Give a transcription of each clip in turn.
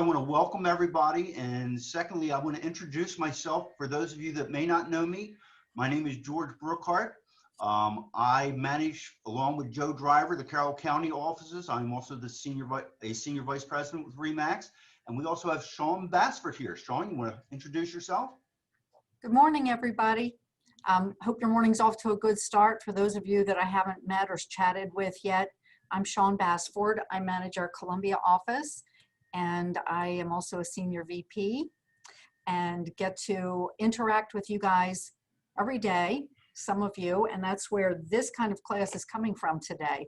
I want to welcome everybody. And secondly, I want to introduce myself for those of you that may not know me. My name is George Brookhart. I manage, along with Joe Driver, the Carroll County offices. I'm also the senior vice president with RE/MAX. And we also have Sean Basford here. Sean, you want to introduce yourself? Good morning, everybody. Hope your morning's off to a good start. For those of you that I haven't met or chatted with yet, I'm Sean Basford. I manage our Columbia office, and I am also a senior VP and get to interact with you guys every day, some of you, and that's where this kind of class is coming from today.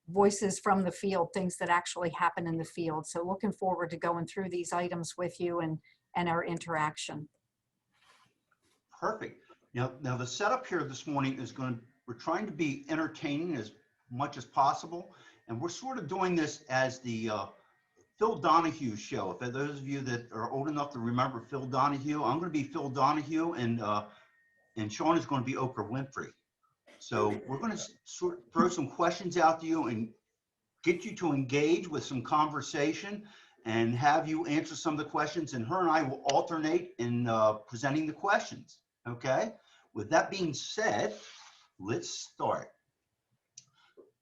Voices from the field, things that actually happen in the field. So looking forward to going through these items with you and our interaction. Perfect. Now the setup here this morning is we're trying to be entertaining as much as possible. And we're sort of doing this as the Phil Donahue show. For those of you that are old enough to remember Phil Donahue, I'm going to be Phil Donahue, and Sean is going to be Oprah Winfrey. So we're going to sort of throw some questions out to you and get you to engage with some conversation and have you answer some of the questions. And her and I will alternate in presenting the questions. Okay? With that being said, let's start.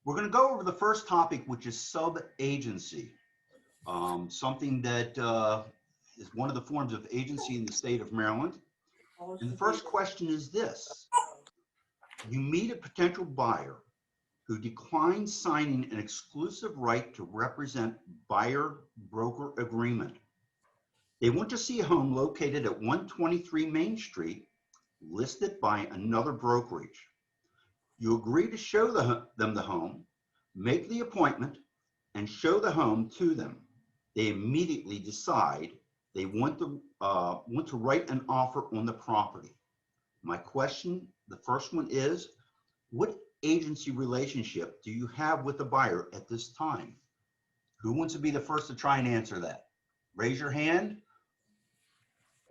We're going to go over the first topic, which is sub-agency, something that is one of the forms of agency in the state of Maryland. And the first question is this. You meet a potential buyer who declines signing an exclusive right to represent buyer-broker agreement. They want to see a home located at 123 Main Street, listed by another brokerage. You agree to show them the home, make the appointment, and show the home to them. They immediately decide they want to write an offer on the property. My question, the first one is, what agency relationship do you have with the buyer at this time? Who wants to be the first to try and answer that? Raise your hand.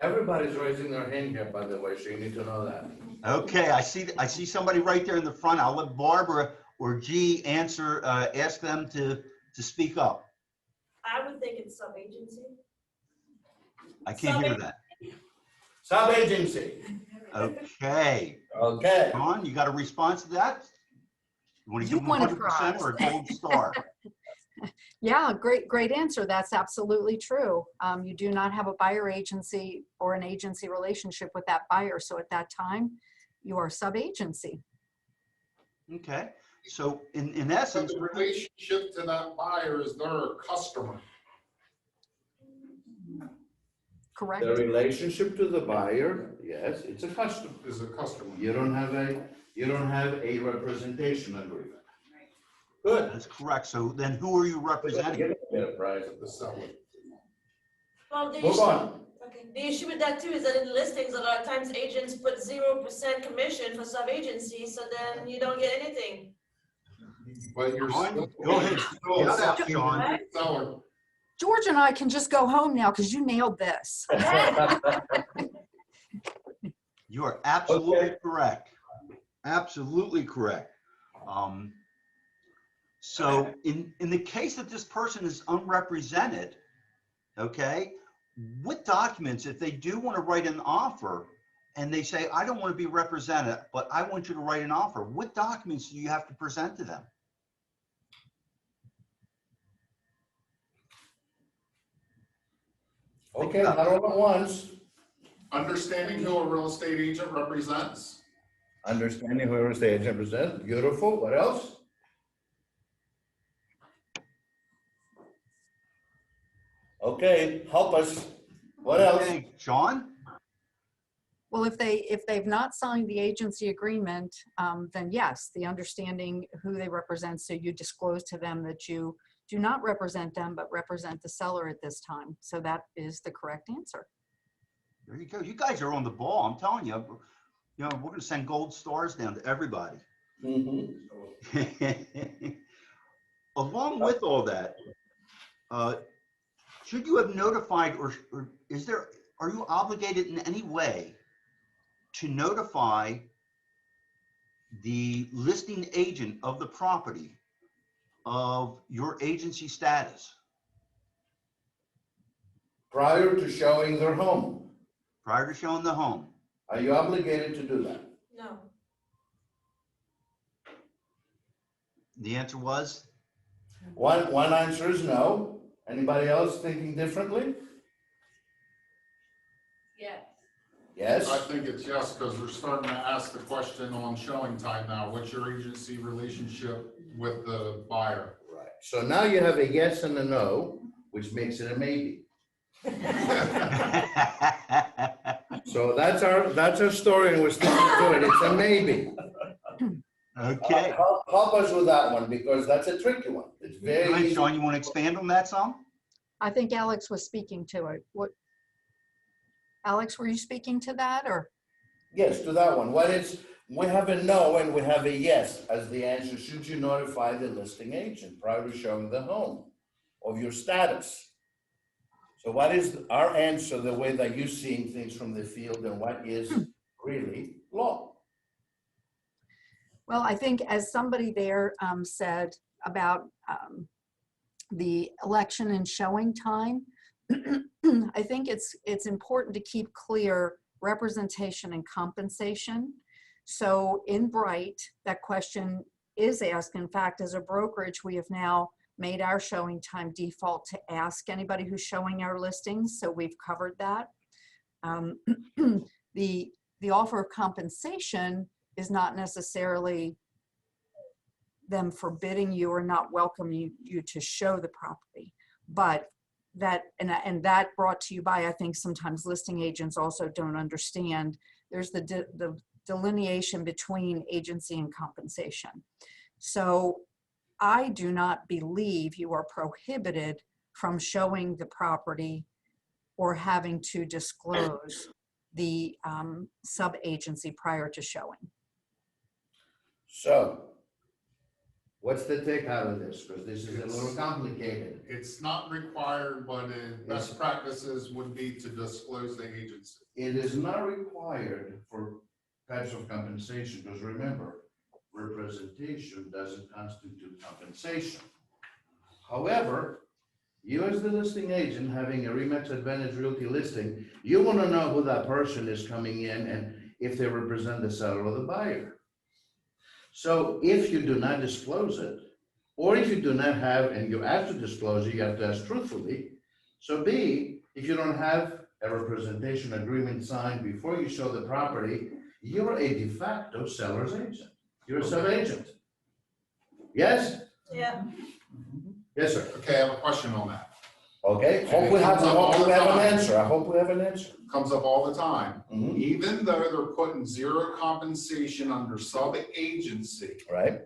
Everybody's raising their hand here, by the way, so you need to know that. Okay, I see somebody right there in the front. I'll let Barbara or G answer, ask them to speak up. I would think it's sub-agency. I can't hear that. Sub-agency. Okay. Okay. Sean, you got a response to that? You want to You give them want a 100% prize. or a gold star? Yeah, great answer. That's absolutely true. You do not have a buyer agency or an agency relationship with that buyer. So at that time, you are sub-agency. Okay. So in essence, The relationship to that buyer is they're a customer. Correct? The relationship to the buyer, yes, it's a customer. Is a customer. You don't have a representation agreement. Good. that's correct. So then who are you representing? Get a prize. The seller. Well, the Move issue, on. okay. The issue with that too is that in the listings, a lot of times agents put 0% commission for sub-agency, so then you don't get anything. But you're still. Go ahead. Still a Shout out, Sean. Right? seller. George and I can just go home now because you nailed this. You are absolutely Okay. correct. Absolutely correct. So in the case that this person is unrepresented, okay, what documents, if they do want to write an offer and they say, I don't want to be represented, but I want you to write an offer, what documents do you have to present to them? Okay, not all at once. Understanding who a real estate agent represents. Understanding who real estate agent represents. Beautiful. What else? Okay, help us. What else? Okay, Sean? Well, if they've not signed the agency agreement, then yes, the understanding who they represent. So you disclose to them that you do not represent them, but represent the seller at this time. So that is the correct answer. There you go. You guys are on the ball. I'm telling you, we're going to send gold stars down to everybody. Along with all that, should you have notified or are you obligated in any way to notify the listing agent of the property of your agency status? prior to showing their home. Prior to showing the home. Are you obligated to do that? No. The answer was, One answer is no. Anybody else thinking differently? Yeah. Yes? I think it's yes, because we're starting to ask the question on showing time now. What's your agency relationship with the buyer? Right. So now you have a yes and a no, which makes it a maybe. So that's our story, and we're sticking to it. It's a maybe. okay. Help us with that one, because that's a tricky one. It's Go ahead, very easy. Sean, you want to expand on that some? I think Alex was speaking to it. What? Alex, were you speaking to that or? Yes, to that one. We have a no and we have a yes as the answer. Should you notify the listing agent prior to showing the home of your status? So what is our answer, the way that you're seeing things from the field, and what is really law? Well, I think as somebody there said about the election and showing time, I think it's important to keep clear representation and compensation. So in Bright, that question is asked. In fact, as a brokerage, we have now made our showing time default to ask anybody who's showing our listings. So we've covered that. The offer of compensation is not necessarily them forbidding you or not welcoming you to show the property, but that, and that brought to you by, I think sometimes listing agents also don't understand, there's the delineation between agency and compensation. So I do not believe you are prohibited from showing the property or having to disclose the sub-agency prior to showing. So what's the take out of this? Because this is a little complicated. It's not required, but best practices would be to disclose the agency. It is not required for types of compensation, because remember, representation doesn't constitute compensation. However, you as the listing agent having a RE/MAX Advantage Realty listing, you want to know who that person is coming in and if they represent the seller or the buyer. So if you do not disclose it, or if you do not have, and you have to disclose it, you have to ask truthfully. So B, if you don't have a representation agreement signed before you show the property, you're a de facto seller's agent. You're a sub-agent. Yes? Yeah. Yes, sir. Okay, I have a question on that. Okay, hope we have an answer. I hope we have an answer. Comes up all the time. Mhm. Even though they're putting zero compensation under sub-agency, Right?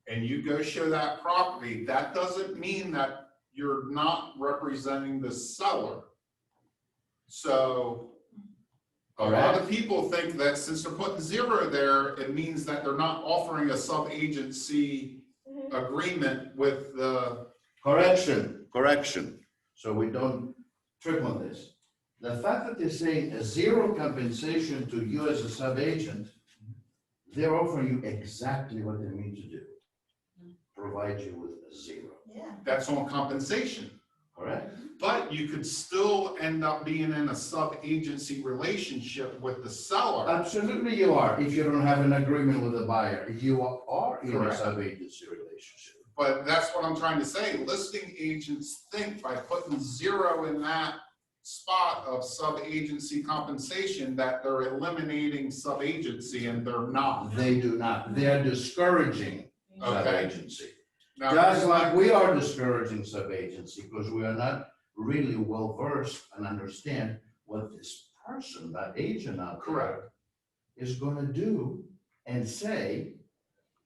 and you go show that property, that doesn't mean that you're not representing the seller. So a lot of people think that since they're putting zero there, it means that they're not offering a sub-agency agreement with the. Correction. So we don't trip on this. The fact that they're saying a zero compensation to you as a sub-agent, they're offering you exactly what they mean to do. Provide you with a zero. Yeah. That's on compensation. Correct? But you could still end up being in a sub-agency relationship with the seller. Absolutely you are. If you don't have an agreement with the buyer, you are in a Correct. sub-agency relationship. But that's what I'm trying to say. Listing agents think by putting zero in that spot of sub-agency compensation that they're eliminating sub-agency, and they're not. They do not. They are discouraging Okay. sub-agency. Now, Just like we are discouraging sub-agency because we are not really well versed and understand what this person, that agent out there, Correct. is going to do and say.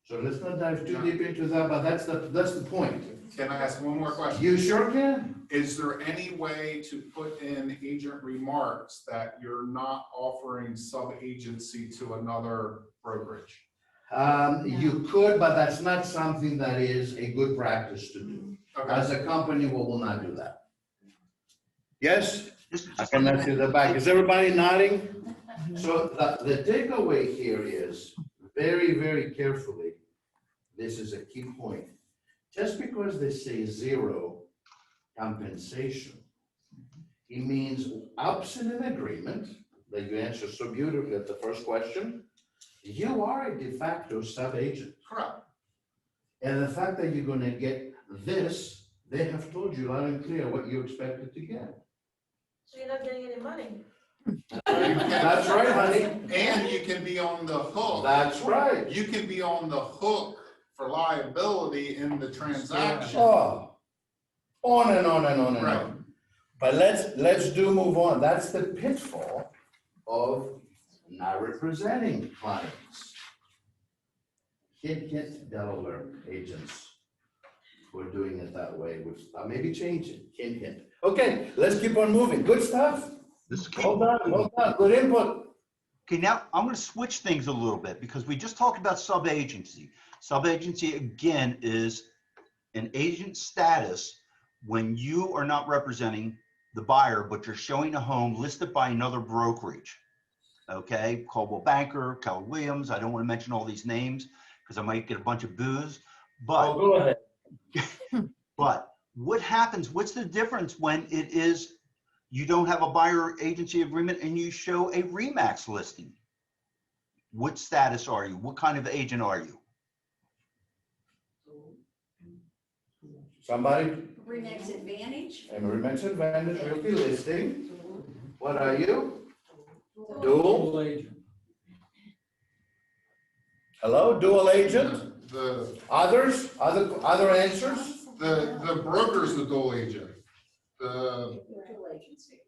So let's not dive too deep into that, but that's the point. Can I ask one more question? You sure can. Is there any way to put in agent remarks that you're not offering sub-agency to another brokerage? You could, but that's not something that is a good practice to do. Okay. As a company, we will not do that. Yes? Just I cannot see the back. Is everybody nodding? So the takeaway here is very, very carefully. This is a key point. Just because they say zero compensation, It means absent an agreement, like you answered so beautifully at the first question, you are a de facto sub-agent. Correct. And the fact that you're gonna get this, they have told you loud and clear what you expected to get. So you're not getting any money. That's right, honey. And you can be on the hook. That's right. You can be on the hook for liability in the transaction. Oh, on and on and on and Right. on. But let's move on. That's the pitfall of not representing clients. Hint, Delaware agents who are doing it that way, which I may be changing, hint. Okay, let's keep on moving. Good stuff. This is Well done, good input. Okay, now I'm going to switch things a little bit because we just talked about sub-agency. Sub-agency, again, is an agent status when you are not representing the buyer, but you're showing a home listed by another brokerage. Okay, Coldwell Banker, Keller Williams. I don't want to mention all these names because I might get a bunch of boos. But, Go ahead. but what happens? What's the difference when it is you don't have a buyer agency agreement and you show a RE/MAX listing? What status are you? What kind of agent are you? Somebody, RE/MAX Advantage. and RE/MAX Advantage Realty listing. What are you? Dual? agent. Hello, dual agent? The, Other answers? the broker's the dual agent. The, Dual agency.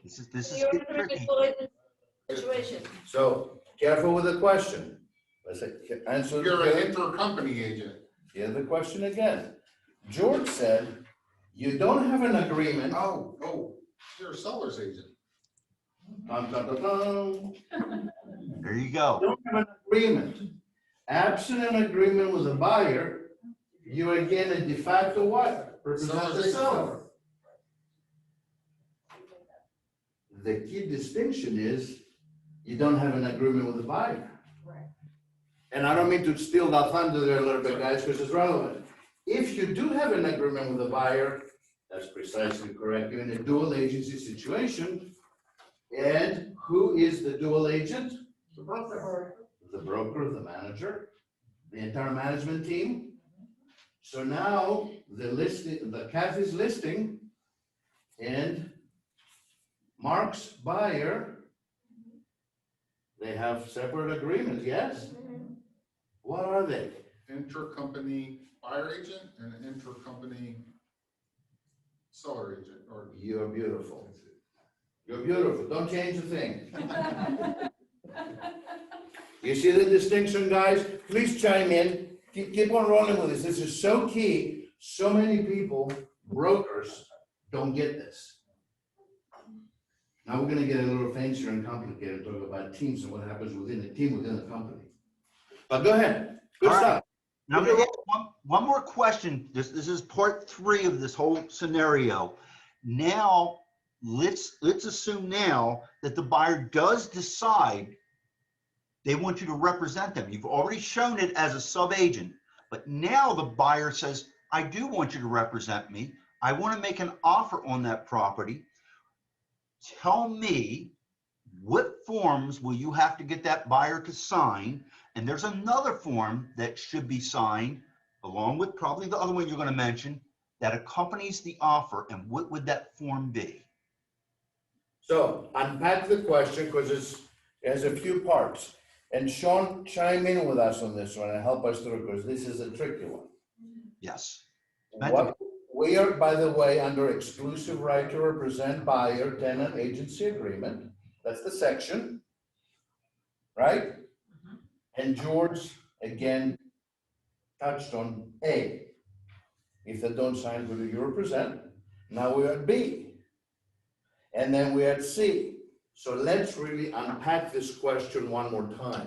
This is You're in getting a tricky. related situation. So careful with the question. Let's say, answer. you're an intercompany agent. Here's the question again. George said, you don't have an agreement. Oh, you're a seller's agent. Dun, dun, dun, dun. There you go. Don't have an agreement. Absent an agreement with a buyer, you again a de facto what? Represent the seller. The key distinction is you don't have an agreement with the buyer. Right. And I don't mean to steal that thunder there a little bit, guys, because it's relevant. If you do have an agreement with the buyer, that's precisely correct. You're in a dual agency situation. And who is the dual agent? The broker. The broker, the manager, the entire management team. So now the listing, the Kathy's listing and Mark's buyer, they have separate agreements, yes? What are they? Intercompany buyer agent and an intercompany seller agent, or You're beautiful. You're beautiful. Don't change a thing. You see the distinction, guys? Please chime in. Keep on rolling with this. This is so key. So many people, brokers, don't get this. Now we're gonna get a little fancier and complicated and talk about teams and what happens within a team, within the company. But go ahead. Good All right. stuff. Now I'm gonna ask one more question. This is part 3 of this whole scenario. Now, let's assume now that the buyer does decide they want you to represent them. You've already shown it as a sub-agent, but now the buyer says, I do want you to represent me. I want to make an offer on that property. Tell me what forms will you have to get that buyer to sign? And there's another form that should be signed along with probably the other one you're going to mention that accompanies the offer. And what would that form be? So unpack the question because it has a few parts. And Sean, chime in with us on this one and help us through because this is a tricky one. Yes. What, we are, by the way, under exclusive right to represent buyer tenant agency agreement. That's the section. Right? And George, again, touched on A. If they don't sign, who do you represent? Now we're at B. And then we're at C. So let's really unpack this question one more time.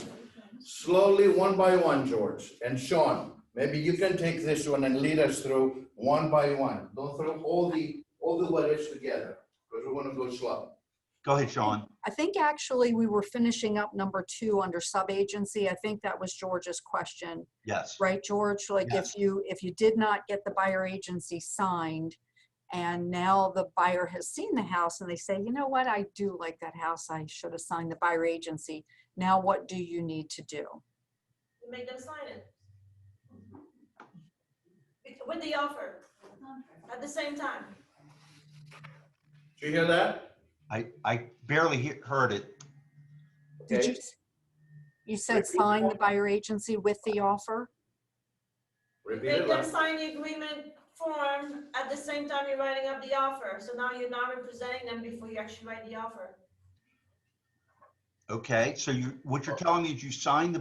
Slowly, one by one, George. And Sean, maybe you can take this one and lead us through one by one. Don't throw all the what ifs together, because we're gonna go slow. Go ahead, Sean. I think actually we were finishing up number 2 under sub-agency. I think that was George's question, Yes. right, George? Like Yes. if you did not get the buyer agency signed, And now the buyer has seen the house and they say, you know what, I do like that house. I should have signed the buyer agency. Now what do you need to do? You make them sign it. With the offer, at the same time. Did you hear that? I barely heard it. Did Okay. you said sign the buyer agency with the offer? Repeat Make it them loud. sign the agreement form at the same time you're writing up the offer. So now you're not representing them before you actually write the offer. Okay, so what you're telling me is you signed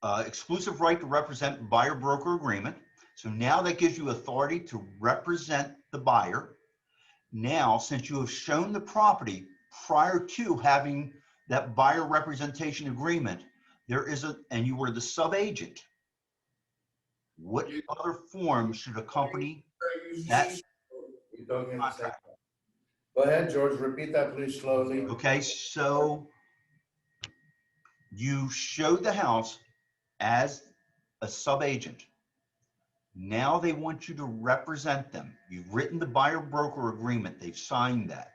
the exclusive right to represent buyer broker agreement. So now that gives you authority to represent the buyer. Now, since you have shown the property prior to having that buyer representation agreement, and you were the sub-agent, what other form should accompany that? You're talking in the same. Go ahead, George, repeat that please slowly. Okay, so you showed the house as a sub-agent. Now they want you to represent them. You've written the buyer broker agreement. They've signed that.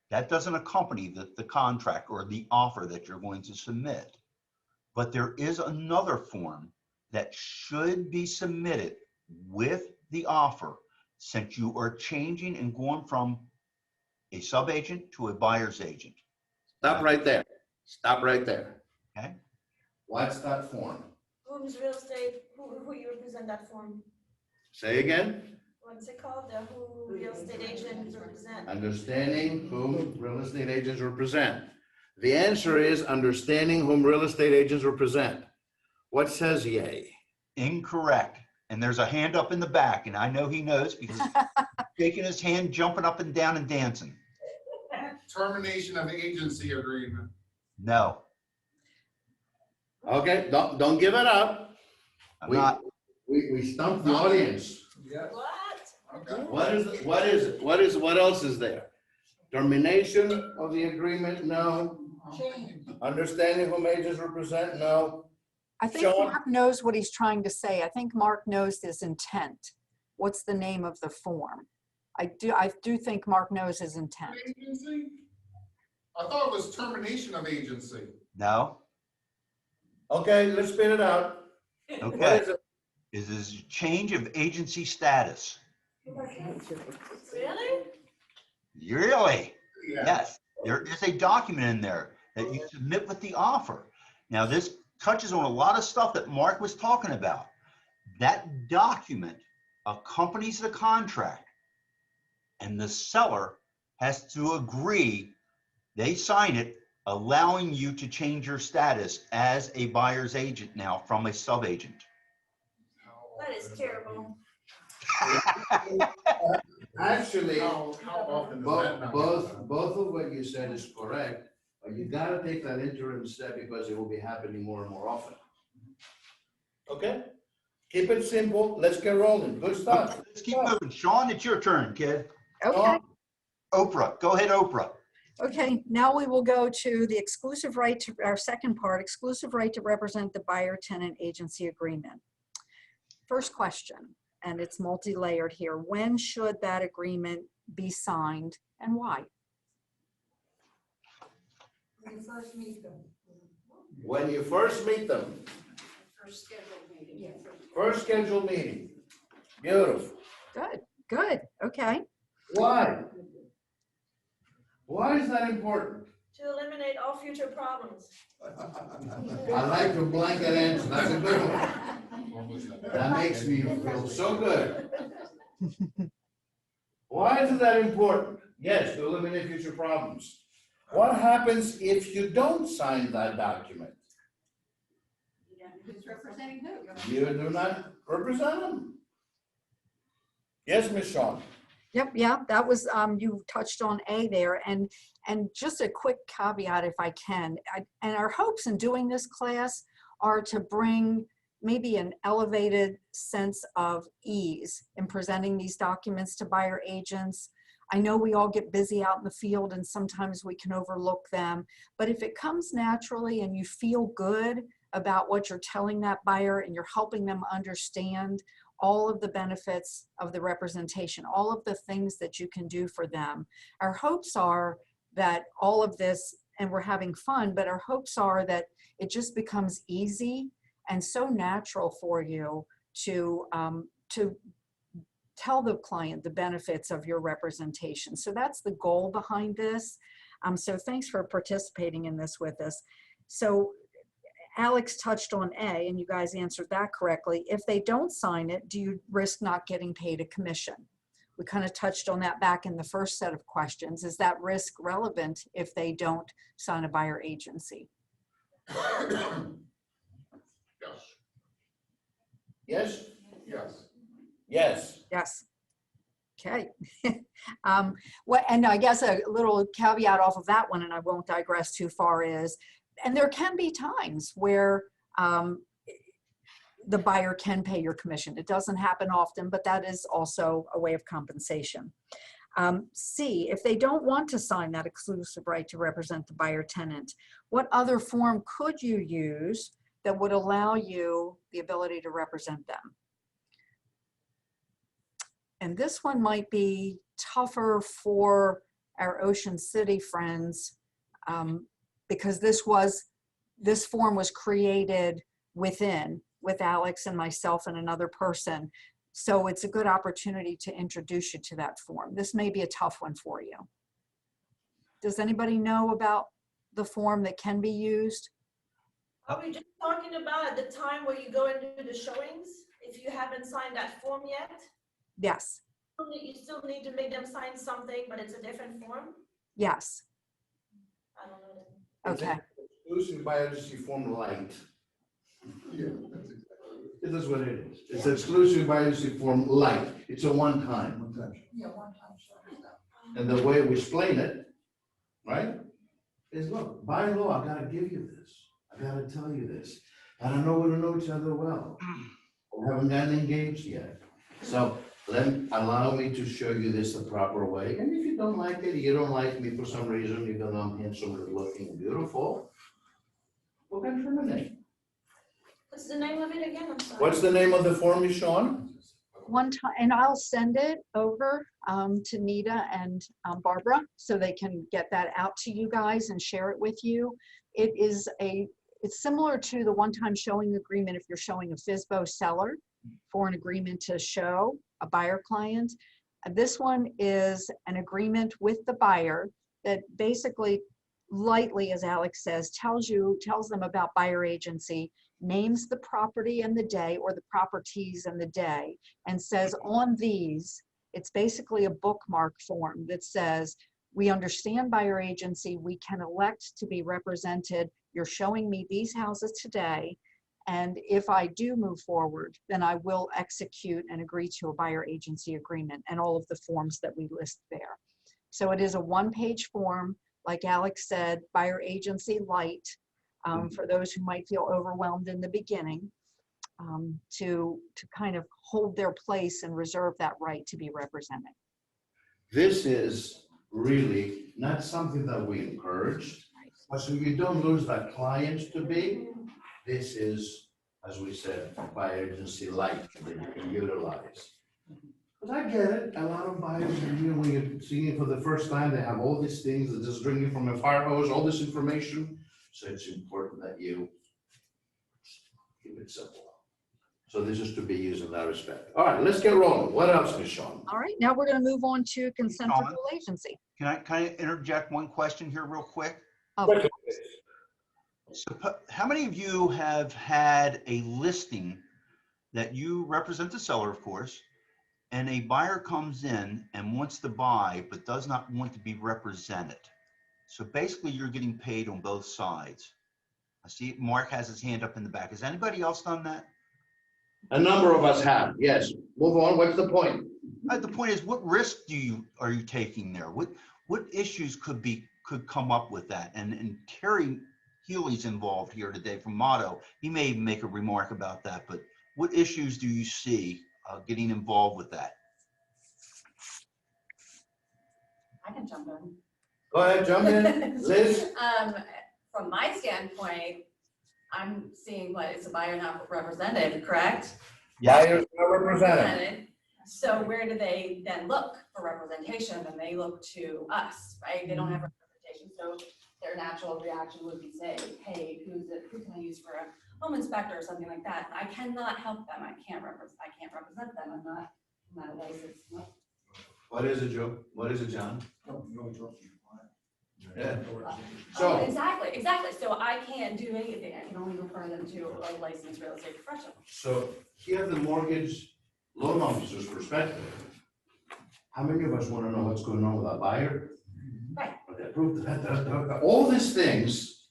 That doesn't accompany the contract or the offer that you're going to submit. But there is another form that should be submitted with the offer, since you are changing and going from a sub-agent to a buyer's agent. Stop right there. Stop right there. Okay. What's that form? Whom's real estate, who you represent that form? Say again. What's it called? The who real estate agent represent? Understanding whom real estate agents represent. The answer is understanding whom real estate agents represent. What says yay? Incorrect. And there's a hand up in the back, and I know he knows because he's shaking his hand, jumping up and down and dancing. Termination of agency agreement. No, Okay, don't give it up. I'm We- not. We stumped the audience. What? Okay. What else is there? Termination of the agreement? No. Understanding whom agents represent? No. I think Sean? Mark knows what he's trying to say. I think Mark knows his intent. What's the name of the form? I do think Mark knows his intent. Agency? I thought it was termination of agency. No. Okay, let's spit it out. What Okay. is it? Is this change of agency status? Really? Really? Yeah. Yes. There is a document in there that you submit with the offer. Now, this touches on a lot of stuff that Mark was talking about. That document accompanies the contract, and the seller has to agree. They sign it, allowing you to change your status as a buyer's agent now from a sub-agent. That is terrible. Actually, How often does that not? both of what you said is correct, but you gotta take that interim step because it will be happening more and more often. Okay? Keep it simple. Let's get rolling. Good stuff. Let's keep moving. Sean, it's your turn, kid. Okay. Oprah, go ahead, Oprah. Okay, now we will go to the exclusive right to, our second part, exclusive right to represent the buyer tenant agency agreement. First question, and it's multi-layered here. When should that agreement be signed and why? When you first meet them. When you first meet them, First scheduled meeting. Yes. first scheduled meeting. Beautiful. Good, good, okay. Why? Why is that important? To eliminate all future problems. I like your blanket answer. That's a good one. That makes me feel so good. Why is that important? Yes, to eliminate future problems. What happens if you don't sign that document? Who's representing who? You do not represent them. Yes, Ms. Shaw. Yep, yeah, that was, you touched on A there, and just a quick caveat if I can. And our hopes in doing this class are to bring maybe an elevated sense of ease in presenting these documents to buyer agents. I know we all get busy out in the field and sometimes we can overlook them, but if it comes naturally and you feel good about what you're telling that buyer and you're helping them understand all of the benefits of the representation, all of the things that you can do for them. Our hopes are that all of this, and we're having fun, but our hopes are that it just becomes easy and so natural for you to tell the client the benefits of your representation. So that's the goal behind this. So thanks for participating in this with us. So Alex touched on A, and you guys answered that correctly. If they don't sign it, do you risk not getting paid a commission? We kind of touched on that back in the first set of questions. Is that risk relevant if they don't sign a buyer agency? Yes. Yes? Yes. Yes. Yes. Okay. And I guess a little caveat off of that one, and I won't digress too far, is, and there can be times where the buyer can pay your commission. It doesn't happen often, but that is also a way of compensation. C, if they don't want to sign that exclusive right to represent the buyer tenant, what other form could you use that would allow you the ability to represent them? And this one might be tougher for our Ocean City friends because this form was created with Alex and myself and another person. So it's a good opportunity to introduce you to that form. This may be a tough one for you. Does anybody know about the form that can be used? Are we just talking about at the time where you go and do the showings? If you haven't signed that form yet? Yes. You still need to make them sign something, but it's a different form? Yes. I don't know. Okay. Exclusive buyer agency form light. Yeah. It is what it is. It's exclusive buyer agency form light. It's a one-time. Yeah, one time, sorry. And the way we explain it, right, is look, by law, I gotta give you this. I gotta tell you this. I don't know we don't know each other well. We haven't gotten engaged yet. So allow me to show you this the proper way. And if you don't like it, you don't like me for some reason, even though I'm handsome, good looking, beautiful, we'll terminate. What's the name of it again? I'm sorry. What's the name of the form, Sean? One time, and I'll send it over to Nita and Barbara so they can get that out to you guys and share it with you. It's similar to the one-time showing agreement if you're showing a FSBO seller for an agreement to show a buyer client. This one is an agreement with the buyer that basically lightly, as Alex says, tells them about buyer agency, names the property and the day or the properties and the day, and says on these, it's basically a bookmark form that says, we understand buyer agency, we can elect to be represented. You're showing me these houses today. And if I do move forward, then I will execute and agree to a buyer agency agreement and all of the forms that we list there. So it is a one-page form, like Alex said, buyer agency light, for those who might feel overwhelmed in the beginning, to kind of hold their place and reserve that right to be represented. This is really not something that we encourage, but so you don't lose that clients to be. This is, as we said, buyer agency light that you can utilize. But I get it, a lot of buyers, when you're seeing it for the first time, they have all these things that just drinking from a fire hose, all this information. So it's important that you keep it simple. So this is to be used in that respect. All right, let's get rolling. What else, Ms. Sean? All right, now we're going to move on to consent of Comment? dual agency. Can I interject one question here real quick? Oh, So how many of you have had a listing that you represent the seller, of course, and a buyer comes in and wants to buy, but does not want to be represented? So basically you're getting paid on both sides. I see Mark has his hand up in the back. Has anybody else done that? A number of us have, yes. Move on, what's the point? The point is, what risk are you taking there? What issues could come up with that? And Terry Healy's involved here today from Motto. He may even make a remark about that, but what issues do you see getting involved with that? I can jump in. Go ahead, jump in, Liz. From my standpoint, I'm seeing what is a buyer not represented, correct? Yes, Buyers not represented. represented. So where do they then look for representation? And they look to us, right? They don't have representation, so their natural reaction would be say, hey, who can I use for a home inspector or something like that? I cannot help them. I can't represent them. I'm not a licensed. What is it, Joe? What is it, John? Yeah. Oh, So, exactly. So I can't do anything. I can only refer them to a licensed real estate professional. so here the mortgage loan officer's perspective. How many of us want to know what's going on with our buyer? Right. Okay, prove that, all these things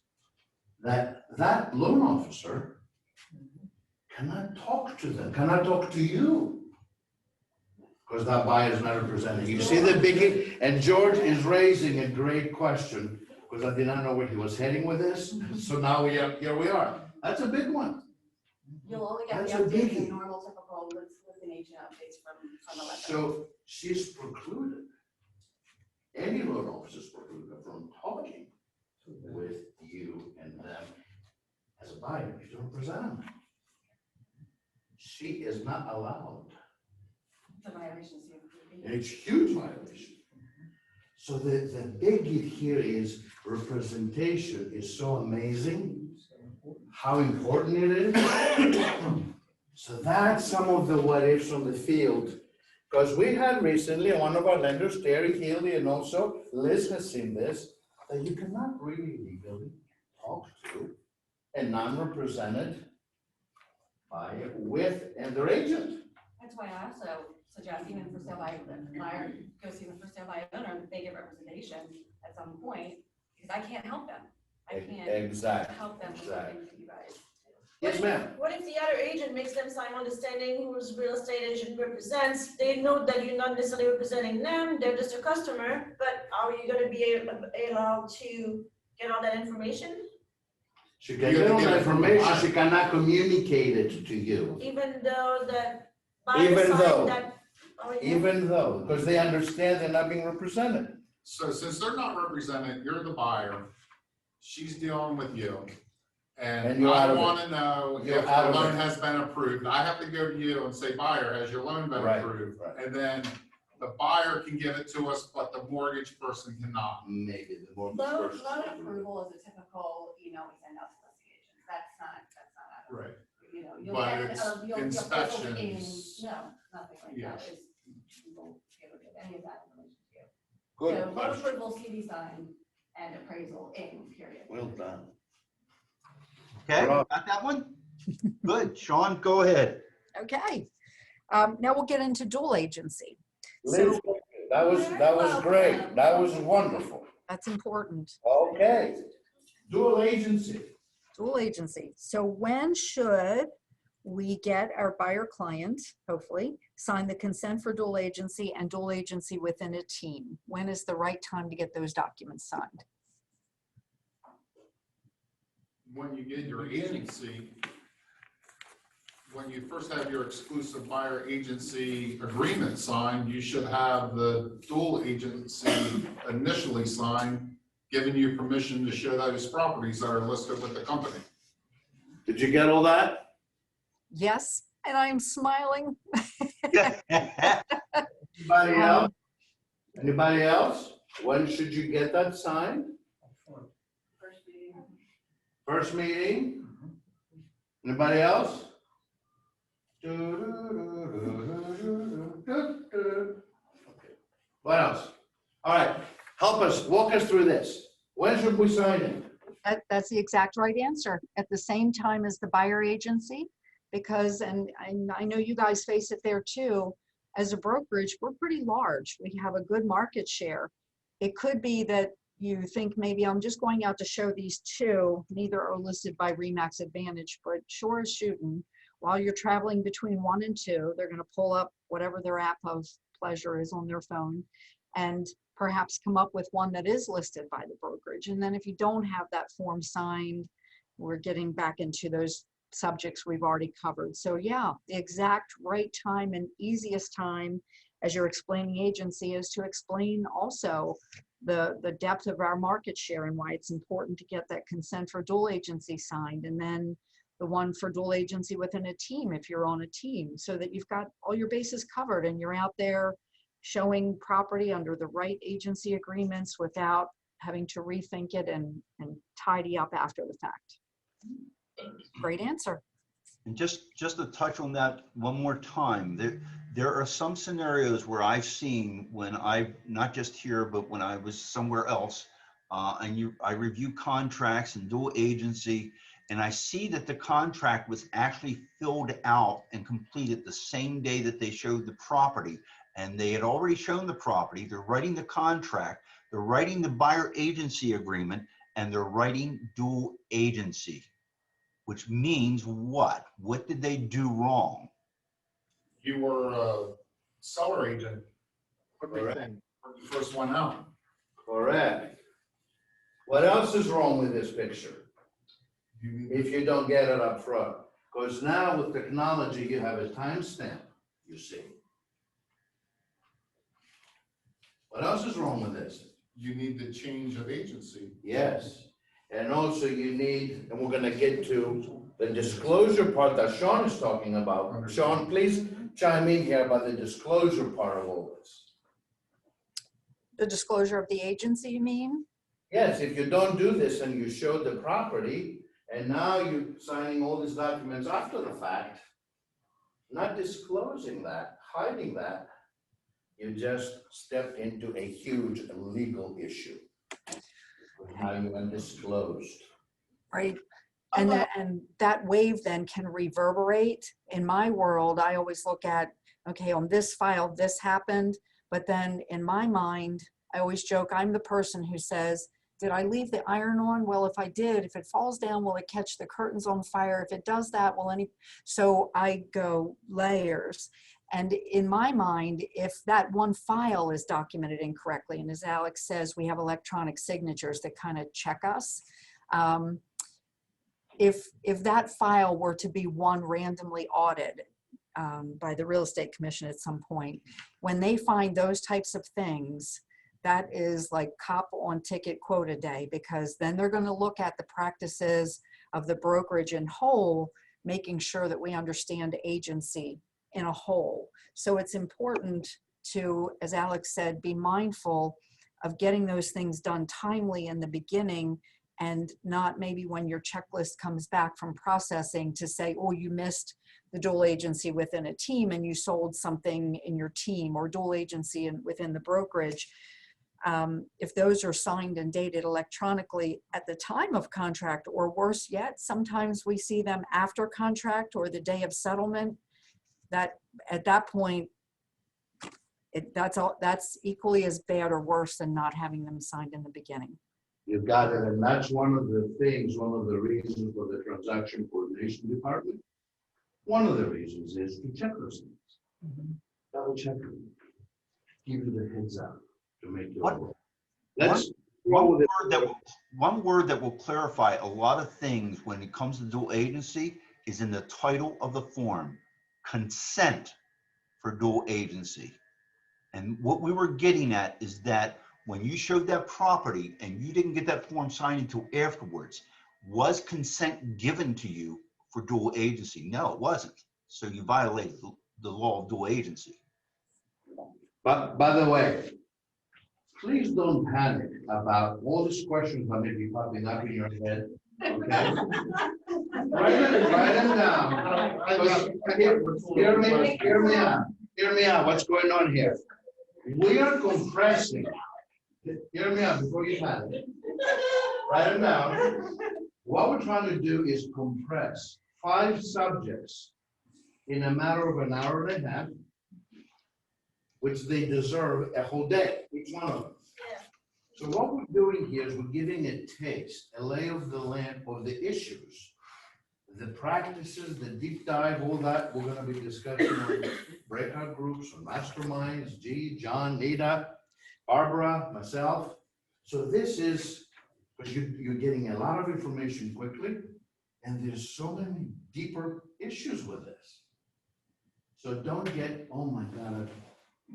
that loan officer cannot talk to them, cannot talk to you. Because that buyer is not represented. You see the biggie? And George is raising a great question, because I did not know where he was heading with this. So now here we are. That's a big one. You'll only get That's the a updates, biggie. the normal typical listing agent updates from the website. So she's precluded, any loan officer is precluded from talking with you and them as a buyer, you don't represent them. She is not allowed. The violations you. And it's huge violation. So the biggie here is representation is so amazing, how important it is. So that's some of the what ifs from the field. Because we had recently, one of our lenders, Terry Healy, and also Liz has seen this, that you cannot really legally talk to a non-represented buyer with and their agent. That's why I also suggest even for sale by the buyer, goes even for sale by owner, that they get representation at some point, because I can't help them. I can't Exactly. help them with Exactly. things that you guys. Yes, ma'am. What if the other agent makes them sign understanding whose real estate agent represents? They know that you're not necessarily representing them, they're just a customer, but are you gonna be allowed to get all that information? She can get all the information, she cannot communicate it to you. Even though that Even buyer though. signed that? Oh, yeah. Even though, because they understand they're not being represented. So since they're not represented, you're the buyer, she's dealing with you. And And you're out I of it. wanna know You're if out the of loan it. has been approved. I have to go to you and say, buyer, has your loan been Right, approved? right. And then the buyer can give it to us, but the mortgage person cannot. Maybe the mortgage Loan person. approval is a typical email we send out to listing agents. That's not, Right. you know, you'll But get, it's you'll in, inspections. no, nothing like that Yes. is, you won't be able to get any of that information to you. Good, So loan approval, CD sign, and appraisal in, period. well done. okay, Rob. got that one? Good, Sean, go ahead. Okay. Now we'll get into dual agency. Liz, that was great, that was wonderful. That's important. Okay. Dual agency. Dual agency. So when should we get our buyer client, hopefully, sign the consent for dual agency and dual agency within a team? When is the right time to get those documents signed? When you get your agency, when you first have your exclusive buyer agency agreement signed, you should have the dual agency initially signed, giving you permission to show those properties that are listed with the company. Did you get all that? Yes, and I'm smiling. Anybody else? Anybody else? When should you get that signed? First meeting. First meeting? Anybody else? Okay. What else? All right, help us, walk us through this. When should we sign it? That's the exact right answer. At the same time as the buyer agency, because, and I know you guys face it there too, as a brokerage, we're pretty large. We have a good market share. It could be that you think maybe I'm just going out to show these two, neither are listed by RE/MAX Advantage, but sure as shooting, while you're traveling between 1 and 2, they're gonna pull up whatever their app of pleasure is on their phone and perhaps come up with one that is listed by the brokerage. And then if you don't have that form signed, we're getting back into those subjects we've already covered. So yeah, the exact right time and easiest time as you're explaining agency is to explain also the depth of our market share and why it's important to get that consent for dual agency signed. And then the one for dual agency within a team if you're on a team, so that you've got all your bases covered and you're out there showing property under the right agency agreements without having to rethink it and tidy up after the fact. Great answer. And just to touch on that one more time, there are some scenarios where I've seen when I've, not just here, but when I was somewhere else, I review contracts and dual agency, and I see that the contract was actually filled out and completed the same day that they showed the property. And they had already shown the property, they're writing the contract, they're writing the buyer agency agreement, and they're writing dual agency. Which means what? What did they do wrong? You were a seller agent. Correct. The first one out. Correct. What else is wrong with this picture? If you don't get it up front? Because now with technology, you have a timestamp, you see. What else is wrong with this? You need the change of agency. Yes, and also you need, and we're gonna get to the disclosure part that Sean is talking about. Sean, please chime in here about the disclosure part of all this. The disclosure of the agency, you mean? Yes, if you don't do this and you show the property, and now you're signing all these documents after the fact, not disclosing that, hiding that, you just stepped into a huge legal issue. How you undisclosed. Right. And that wave then can reverberate. In my world, I always look at, okay, on this file, this happened. But then in my mind, I always joke, I'm the person who says, did I leave the iron on? Well, if I did, if it falls down, will it catch the curtains on fire? If it does that, so I go layers. And in my mind, if that one file is documented incorrectly, and as Alex says, we have electronic signatures that kind of check us. If that file were to be one randomly audited by the Real Estate Commission at some point, when they find those types of things, that is like cop on ticket quota day, because then they're going to look at the practices of the brokerage in whole, making sure that we understand agency in a whole. So it's important to, as Alex said, be mindful of getting those things done timely in the beginning, and not maybe when your checklist comes back from processing to say, oh, you missed the dual agency within a team and you sold something in your team, or dual agency within the brokerage. If those are signed and dated electronically at the time of contract, or worse yet, sometimes we see them after contract or the day of settlement, that at that point, that's equally as bad or worse than not having them signed in the beginning. You got it, and that's one of the things, one of the reasons for the transaction coordination department. One of the reasons is to check those things. Double check them. Give you the heads up to make your work. One word that will clarify a lot of things when it comes to dual agency is in the title of the form. Consent for dual agency. And what we were getting at is that when you showed that property and you didn't get that form signed until afterwards, was consent given to you for dual agency? No, it wasn't. So you violated the law of dual agency. But by the way, please don't panic about all these questions that may be popping up in your head. Okay? Write them down. Hear me out. What's going on here? We are compressing. Hear me out before you panic. Write them down. What we're trying to do is compress 5 subjects in a matter of an hour and a half, which they deserve a whole day, each one of them. So what we're doing here is we're giving a taste, a lay of the land of the issues, the practices, the deep dive, all that we're going to be discussing on breakout groups, on masterminds, G, John, Nita, Barbara, myself. So this is, because you're getting a lot of information quickly, and there's so many deeper issues with this. So don't get, oh my God,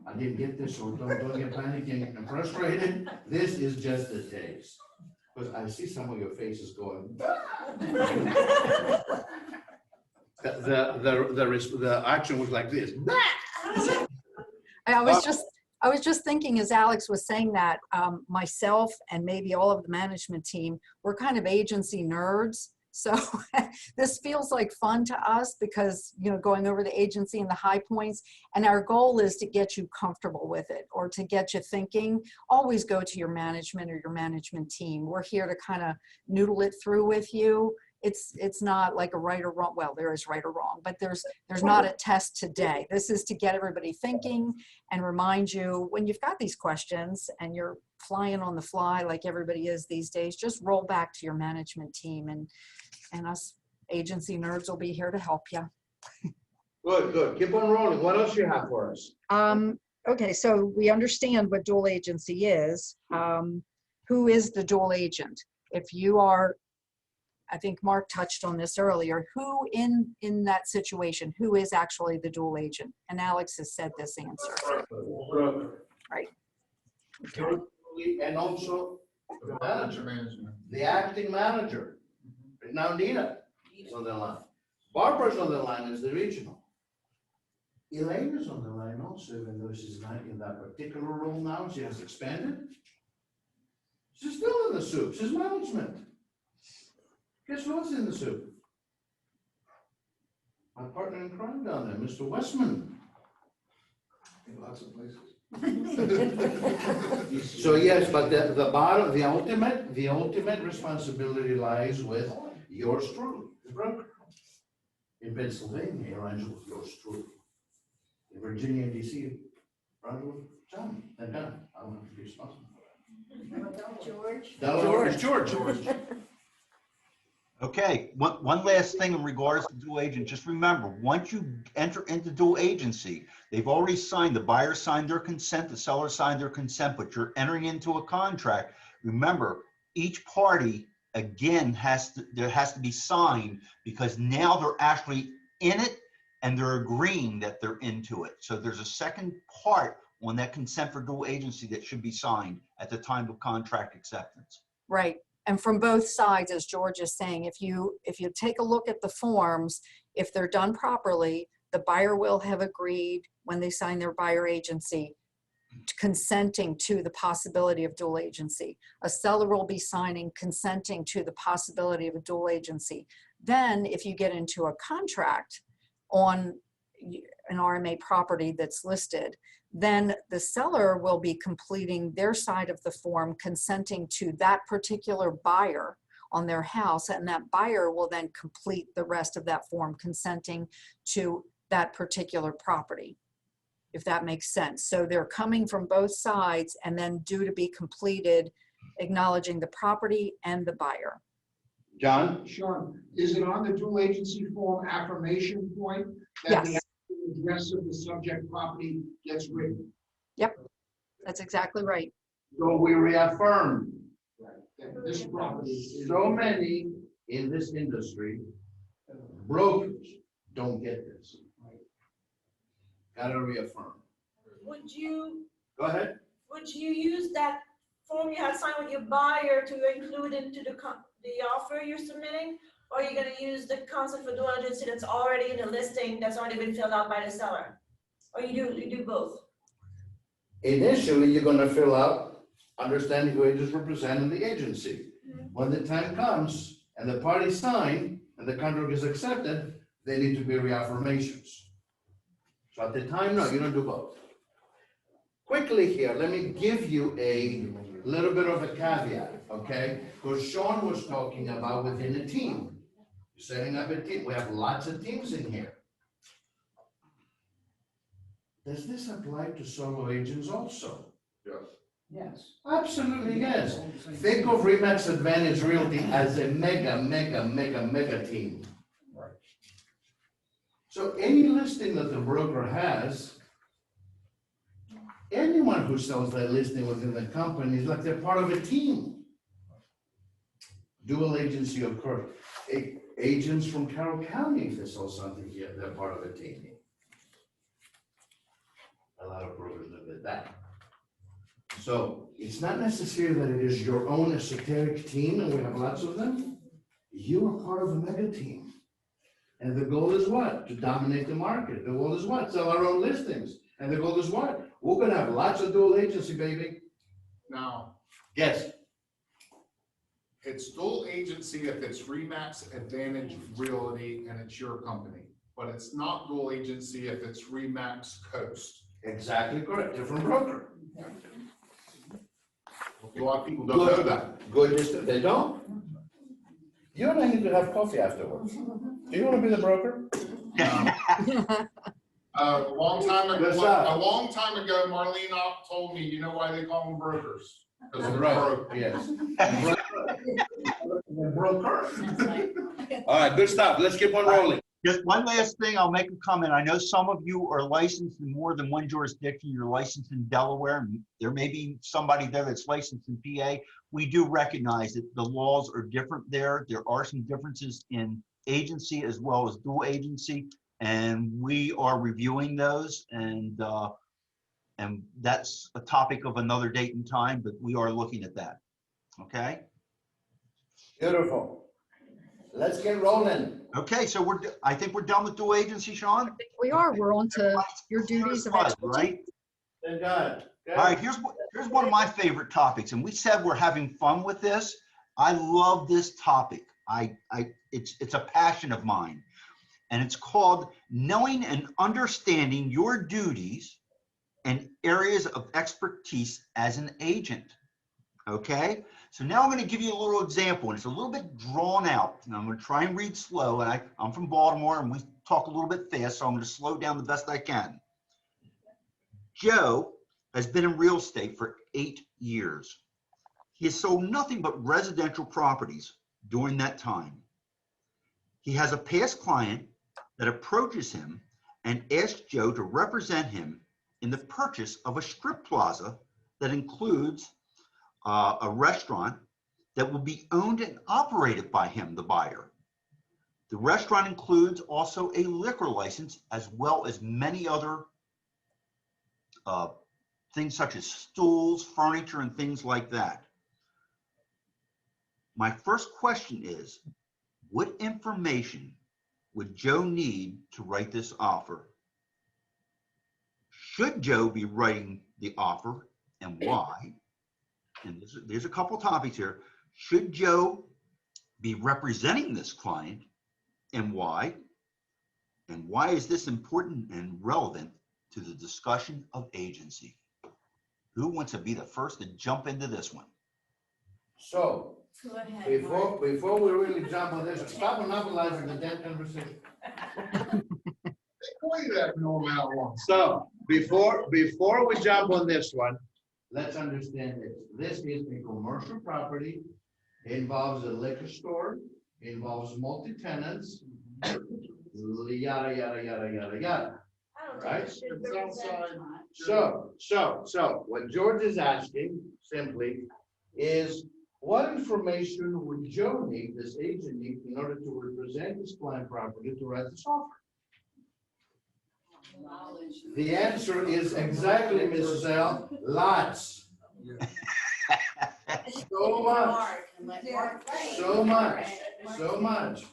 I didn't get this, or don't get panicking and frustrated. This is just a taste. Because I see some of your faces going, the action was like this. I was just thinking as Alex was saying that, myself and maybe all of the management team, we're kind of agency nerds. So this feels like fun to us because, you know, going over the agency and the high points, and our goal is to get you comfortable with it or to get you thinking. Always go to your management or your management team. We're here to kind of noodle it through with you. It's not like a right or wrong. Well, there is right or wrong, but there's not a test today. This is to get everybody thinking and remind you when you've got these questions and you're flying on the fly like everybody is these days, just roll back to your management team and us agency nerds will be here to help you. Good. Keep on rolling. What else you have for us? Okay, so we understand what dual agency is. Who is the dual agent? If you are, I think Mark touched on this earlier, who in that situation, who is actually the dual agent? And Alex has said this answer. Broker. Right. And also the manager, Management. the acting manager. Now Nina is on the line. Barbara's on the line as the regional. Elaine is on the line also, even though she's not in that particular role now, she has expanded. She's still in the soup, she's management. Guess who else in the soup? My partner in crime down there, Mr. Westman. In lots of places. So yes, but the bottom, the ultimate responsibility lies with yours truly, the broker. In Pennsylvania, Angela, yours truly. In Virginia and DC, John, and Don, I don't have to be responsible. George? Delaware is George. Okay, one last thing in regards to dual agent, just remember, once you enter into dual agency, they've already signed, the buyer signed their consent, the seller signed their consent, but you're entering into a contract. Remember, each party, again, there has to be signed because now they're actually in it and they're agreeing that they're into it. So there's a second part on that consent for dual agency that should be signed at the time of contract acceptance. Right. And from both sides, as George is saying, if you take a look at the forms, if they're done properly, the buyer will have agreed when they sign their buyer agency, consenting to the possibility of dual agency. A seller will be signing, consenting to the possibility of a dual agency. Then if you get into a contract on an RMA property that's listed, then the seller will be completing their side of the form, consenting to that particular buyer on their house, and that buyer will then complete the rest of that form, consenting to that particular property, if that makes sense. So they're coming from both sides and then due to be completed, acknowledging the property and the buyer. John? Sean, is it on the dual agency form affirmation point that the Yes. address of the subject property gets written? Yep, that's exactly right. So we reaffirm. That this property is. So many in this industry, brokers don't get this. Gotta reaffirm. Would you Go ahead. use that form you had signed with your buyer to include into the offer you're submitting? Or are you gonna use the consent for dual agency that's already in the listing, that's already been filled out by the seller? Or you do both? Initially, you're gonna fill out understanding who it is representing the agency. When the time comes and the parties sign and the contract is accepted, they need to be reaffirmations. So at the time, no, you don't do both. Quickly here, let me give you a little bit of a caveat, okay? Because Sean was talking about within a team. Setting up a team, we have lots of teams in here. Does this apply to solo agents also? Yes. Yes. Absolutely, yes. Think of Remax Advantage Realty as a mega team. Right. So any listing that the broker has, anyone who sells that listing within the company is like they're part of a team. Dual agency, of course. Agents from Carroll County, if they sell something here, they're part of a team. A lot of brokers look at that. So it's not necessary that it is your own esoteric team, and we have lots of them. You are part of a mega team. And the goal is what? To dominate the market. The goal is what? Sell our own listings. And the goal is what? We're gonna have lots of dual agency, baby. Now, Yes. it's dual agency if it's Remax Advantage Realty and it's your company, but it's not dual agency if it's Remax Coast. Exactly correct. Different broker. A lot of people don't know that. Good, they don't? You and I need to have coffee afterwards. Do you wanna be the broker? A long time ago, What's that? Marlene told me, you know why they call them brokers? Because they're Right, broke. yes. Broker. All right, good stuff. Let's keep on rolling. Just one last thing, I'll make a comment. I know some of you are licensed in more than one jurisdiction. You're licensed in Delaware, and there may be somebody there that's licensed in PA. We do recognize that the laws are different there. There are some differences in agency as well as dual agency, and we are reviewing those, and that's a topic of another date and time, but we are looking at that. Okay? Beautiful. Let's get rolling. Okay, so I think we're done with dual agency, Sean? We are, we're on to your duties of expertise. Right? Thank God. All right, here's one of my favorite topics, and we said we're having fun with this. I love this topic. It's a passion of mine, and it's called knowing and understanding your duties and areas of expertise as an agent. Okay, so now I'm going to give you a little example, and it's a little bit drawn out, and I'm going to try and read slow. And I'm from Baltimore, and we talk a little bit fast, so I'm going to slow down the best I can. Joe has been in real estate for 8 years. He has sold nothing but residential properties during that time. He has a past client that approaches him and asks Joe to represent him in the purchase of a strip plaza that includes a restaurant that will be owned and operated by him, the buyer. The restaurant includes also a liquor license, as well as many other things such as stools, furniture, and things like that. My first question is, what information would Joe need to write this offer? Should Joe be writing the offer, and why? And there's a couple topics here. Should Joe be representing this client, and why? And why is this important and relevant to the discussion of agency? Who wants to be the first to jump into this one? So, Go ahead. before we really jump on this, stop monopolizing the damn conversation. Call you that no amount once. So, before we jump on this one, let's understand this. This is a commercial property. It involves a liquor store, it involves multi-tenants, yada, yada, yada, yada, yada. I don't Right. think it should It's represent. outside. So what George is asking simply is, what information would Joe need, this agent need, in order to represent his client property to write this offer? The answer is exactly, Mrs. L, lots. So much, so much, so much.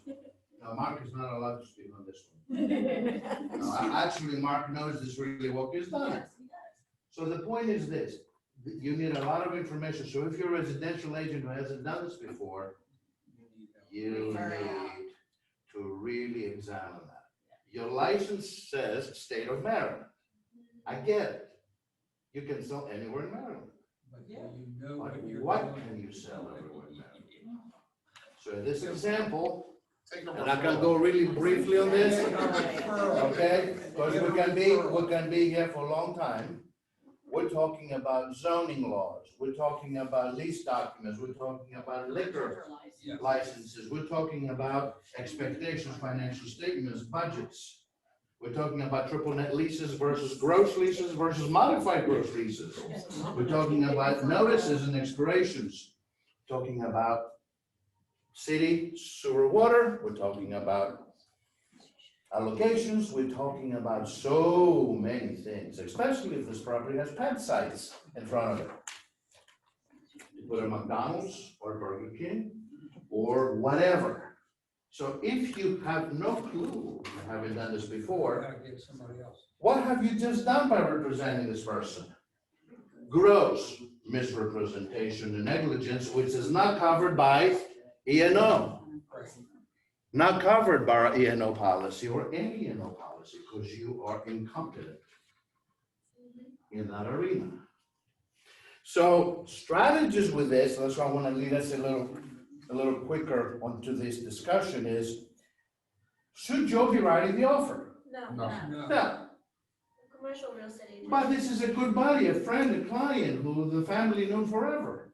No, Mark is not allowed to speak on this one. No, actually, Mark knows this really well, he's done it. So the point is this, you need a lot of information. So if you're a residential agent who hasn't done this before, you need to really examine that. Your license says state of Maryland. I get it. You can sell anywhere in Maryland. But what can you sell everywhere in Maryland? So in this example, Take and I can go really briefly on this, okay? Because we can be here for a long time. We're talking about zoning laws. We're talking about lease documents. We're talking about liquor licenses. We're talking about expectations, financial statements, budgets. We're talking about triple net leases versus gross leases versus modified gross leases. We're talking about notices and expirations. Talking about city sewer water. We're talking about allocations. We're talking about so many things, especially if this property has pad sites in front of it. You put a McDonald's or Burger King or whatever. So if you have no clue, you haven't done this before, Gotta get somebody else. what have you just done by representing this person? Gross misrepresentation and negligence, which is not covered by E&O. Not covered by our E&O policy or any E&O policy, because you are incompetent in that arena. So strategies with this, that's why I want to lead us a little quicker onto this discussion is, should Joe be writing the offer? No, No. commercial real estate agent. But this is a good buddy, a friend, a client who the family knew forever.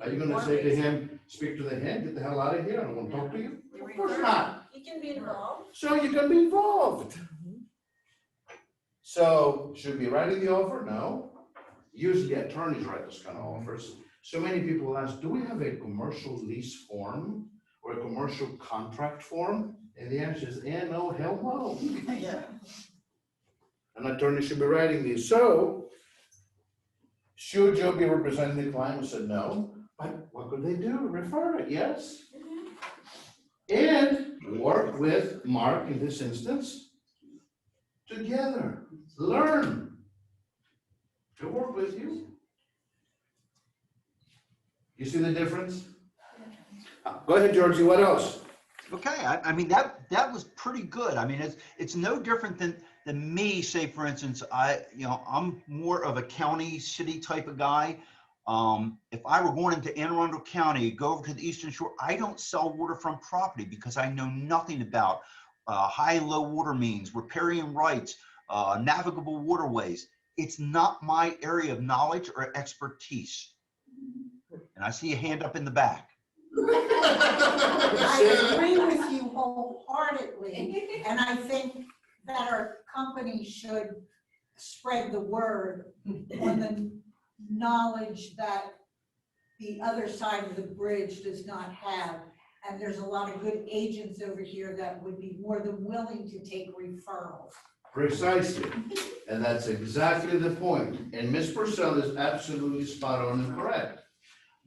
Are you gonna say to him, speak to the head, get the hell out of here, I don't want to talk to you? Of course not. You can be involved. So you can be involved. So should we write the offer? No. Usually attorneys write this kind of offers. So many people ask, do we have a commercial lease form or a commercial contract form? And the answer is, no, hell no. An attorney should be writing these. So should Joe be representing the client? We said no. But what could they do? Refer it, yes? And work with Mark in this instance together. Learn to work with you. You see the difference? Go ahead, Georgie, what else? Okay, I mean, that was pretty good. I mean, it's no different than me, say, for instance, I'm more of a county, city type of guy. If I were going into Anne Arundel County, go over to the Eastern Shore, I don't sell waterfront property because I know nothing about high and low water means, riparian rights, navigable waterways. It's not my area of knowledge or expertise. And I see a hand up in the back. I agree with you wholeheartedly, and I think that our company should spread the word on the knowledge that the other side of the bridge does not have. And there's a lot of good agents over here that would be more than willing to take referrals. Precisely. And that's exactly the point. And Ms. Purcell is absolutely spot on and correct.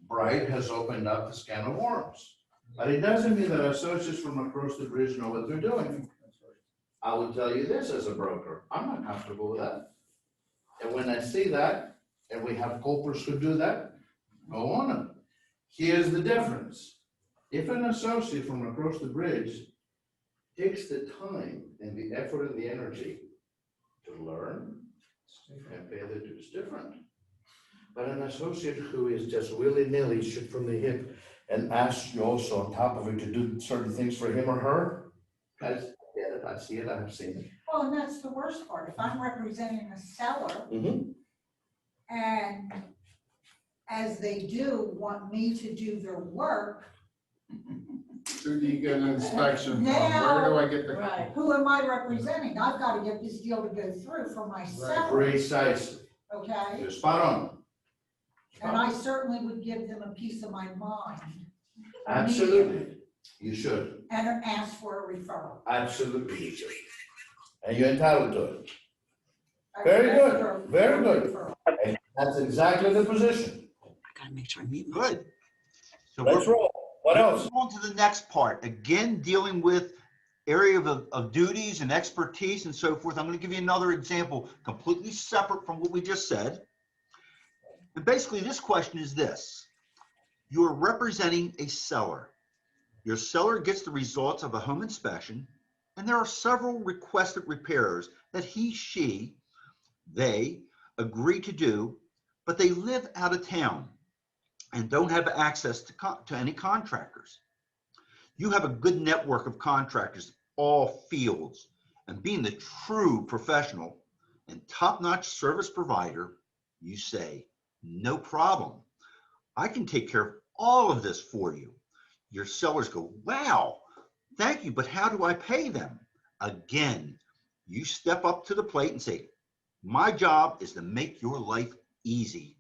Bright has opened up the can of worms. But it doesn't mean that associates from across the bridge know what they're doing. I will tell you this as a broker, I'm not comfortable with that. And when I see that, and we have copers who do that, go on them. Here's the difference. If an associate from across the bridge takes the time and the effort and the energy to learn and pay the dues, different. But an associate who is just willy-nilly shoot from the hip and asks you also on top of it to do certain things for him or her, guys, yeah, I see it, I've seen it. Well, and that's the worst part. If I'm representing a seller and as they do want me to do their work, Who do you get an inspection from? Now- Where do I get the? Right. who am I representing? I've got to get this deal to go through for my seller, Precisely, okay? you're spot on. And I certainly would give them a piece of my mind Absolutely, you should, and ask for a referral. absolutely you should. And you're entitled to it. I Very would ask good, for a very good. referral. And that's exactly the position. Good. So Let's roll. What else? On to the next part. Again, dealing with area of duties and expertise and so forth. I'm going to give you another example, completely separate from what we just said. And basically, this question is this. You are representing a seller. Your seller gets the results of a home inspection, and there are several requested repairs that they agree to do, but they live out of town and don't have access to any contractors. You have a good network of contractors, all fields, and being the true professional and top-notch service provider, you say, no problem. I can take care of all of this for you. Your sellers go, wow, thank you, but how do I pay them? Again, you step up to the plate and say, my job is to make your life easy.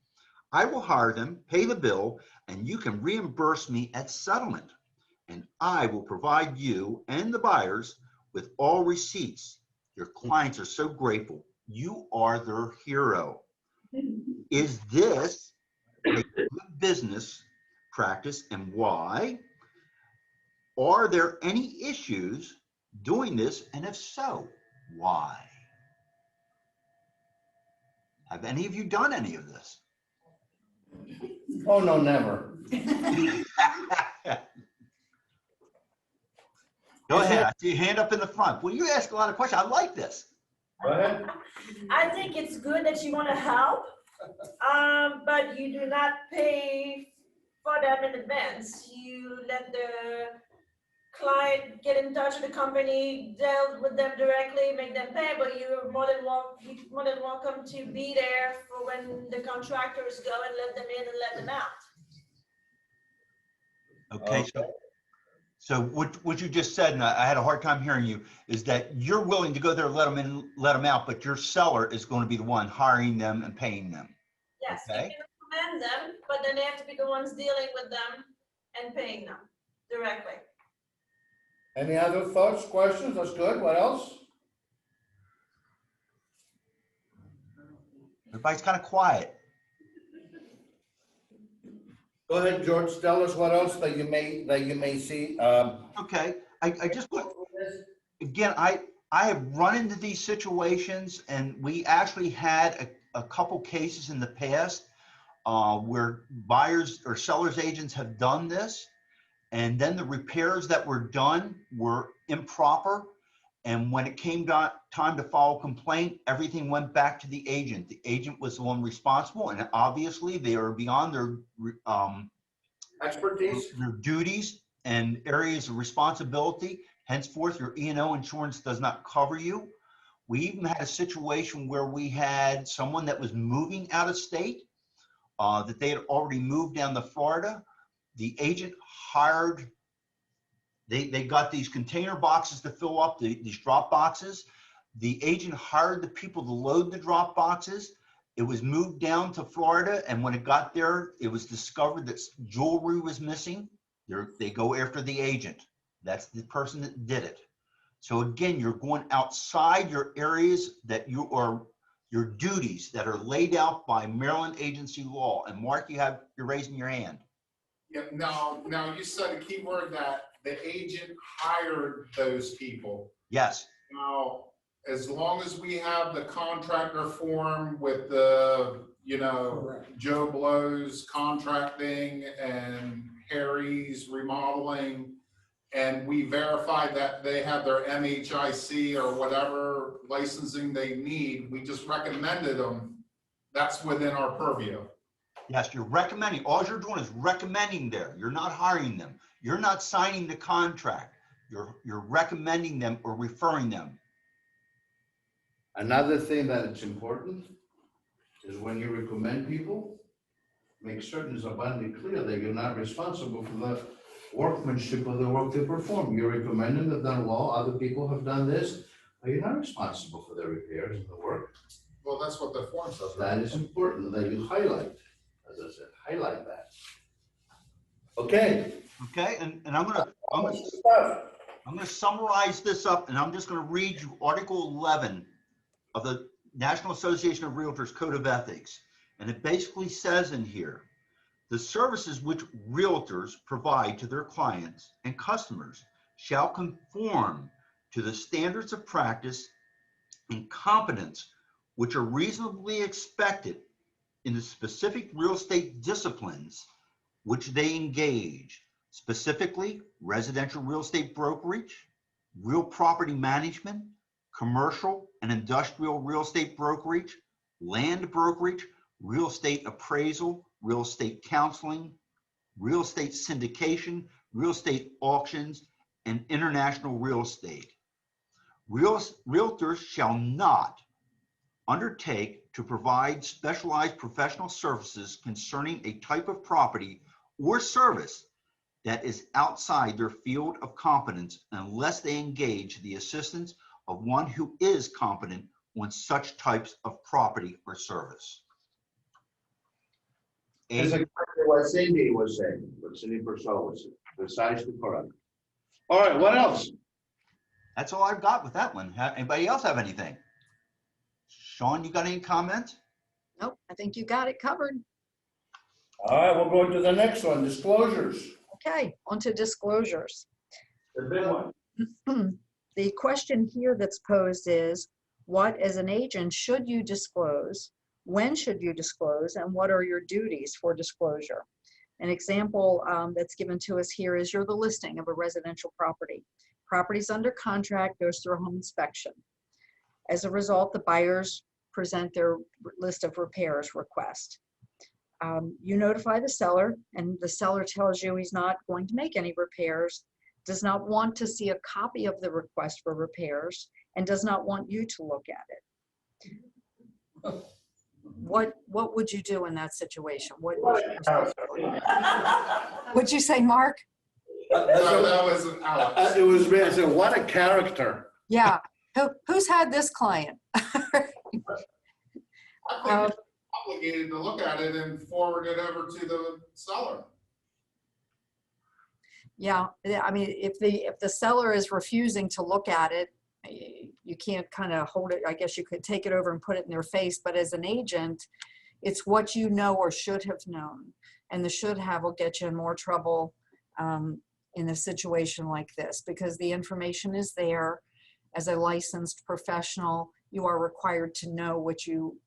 I will hire them, pay the bill, and you can reimburse me at settlement. And I will provide you and the buyers with all receipts. Your clients are so grateful. You are their hero. Is this a good business practice and why? Are there any issues doing this? And if so, why? Have any of you done any of this? Oh, no, never. Go ahead. I see your hand up in the front. Well, you ask a lot of questions. I like this. Go ahead. I think it's good that you want to help, but you do not pay for them in advance. You let the client get in touch with the company, deal with them directly, make them pay, but you're more than welcome to be there for when the contractors go and let them in and let them out. Okay, so what you just said, and I had a hard time hearing you, is that you're willing to go there, let them in, let them out, but your seller is going to be the one hiring them and paying them. Yes, you Okay. can recommend them, but then they have to be the ones dealing with them and paying them directly. Any other thoughts, questions? That's good. What else? Everybody's kind of quiet. Go ahead, George. Tell us what else that you may see. Okay, I just want, again, I have run into these situations, and we actually had a couple cases in the past where buyers or sellers agents have done this, and then the repairs that were done were improper. And when it came time to file a complaint, everything went back to the agent. The agent was the one responsible, and obviously they are beyond their Expertise. their duties and areas of responsibility. Henceforth, your E&O insurance does not cover you. We even had a situation where we had someone that was moving out of state, that they had already moved down to Florida. The agent hired, they got these container boxes to fill up, these drop boxes. The agent hired the people to load the drop boxes. It was moved down to Florida, and when it got there, it was discovered that jewelry was missing. They go after the agent. That's the person that did it. So again, you're going outside your areas that your duties that are laid out by Maryland agency law. And Mark, you're raising your hand. Yeah, now you said a key word that the agent hired those people. Yes. Now, as long as we have the contractor form with the, Joe Blow's contracting and Harry's remodeling, and we verify that they have their MHIC or whatever licensing they need, we just recommended them, that's within our purview. Yes, you're recommending. All you're doing is recommending there. You're not hiring them. You're not signing the contract. You're recommending them or referring them. Another thing that it's important is when you recommend people, make certain it's abundantly clear that you're not responsible for the workmanship of the work they perform. You're recommending that done well, other people have done this, but you're not responsible for the repairs and the work. Well, that's what the form says. That is important that you highlight, as I said, highlight that. Okay. Okay, and I'm gonna summarize this up, and I'm just gonna read you Article 11 of the National Association of Realtors Code of Ethics. And it basically says in here, the services which realtors provide to their clients and customers shall conform to the standards of practice and competence which are reasonably expected in the specific real estate disciplines which they engage, specifically residential real estate brokerage, real property management, commercial and industrial real estate brokerage, land brokerage, real estate appraisal, real estate counseling, real estate syndication, real estate auctions, and international real estate. Realtors shall not undertake to provide specialized professional services concerning a type of property or service that is outside their field of competence unless they engage the assistance of one who is competent on such types of property or service. That's exactly what Cindy was saying, what Cindy Purcell was saying, besides the correct. All right, what else? That's all I've got with that one. Anybody else have anything? Sean, you got any comments? Nope, I think you got it covered. All right, we'll go to the next one, disclosures. Okay, on to disclosures. The big one. The question here that's posed is, what as an agent should you disclose? When should you disclose? And what are your duties for disclosure? An example that's given to us here is you're the listing of a residential property. Property's under contract, goes through a home inspection. As a result, the buyers present their list of repairs request. You notify the seller, and the seller tells you he's not going to make any repairs, does not want to see a copy of the request for repairs, and does not want you to look at it. What would you do in that situation? What would you say, Mark? No, that was Alex. It was me. I said, what a character. Yeah. Who's had this client? I think you're obligated to look at it and forward it over to the seller. Yeah, I mean, if the seller is refusing to look at it, you can't kind of hold it. I guess you could take it over and put it in their face, but as an agent, it's what you know or should have known. And the should have will get you in more trouble in a situation like this, because the information is there. As a licensed professional, you are required to know what you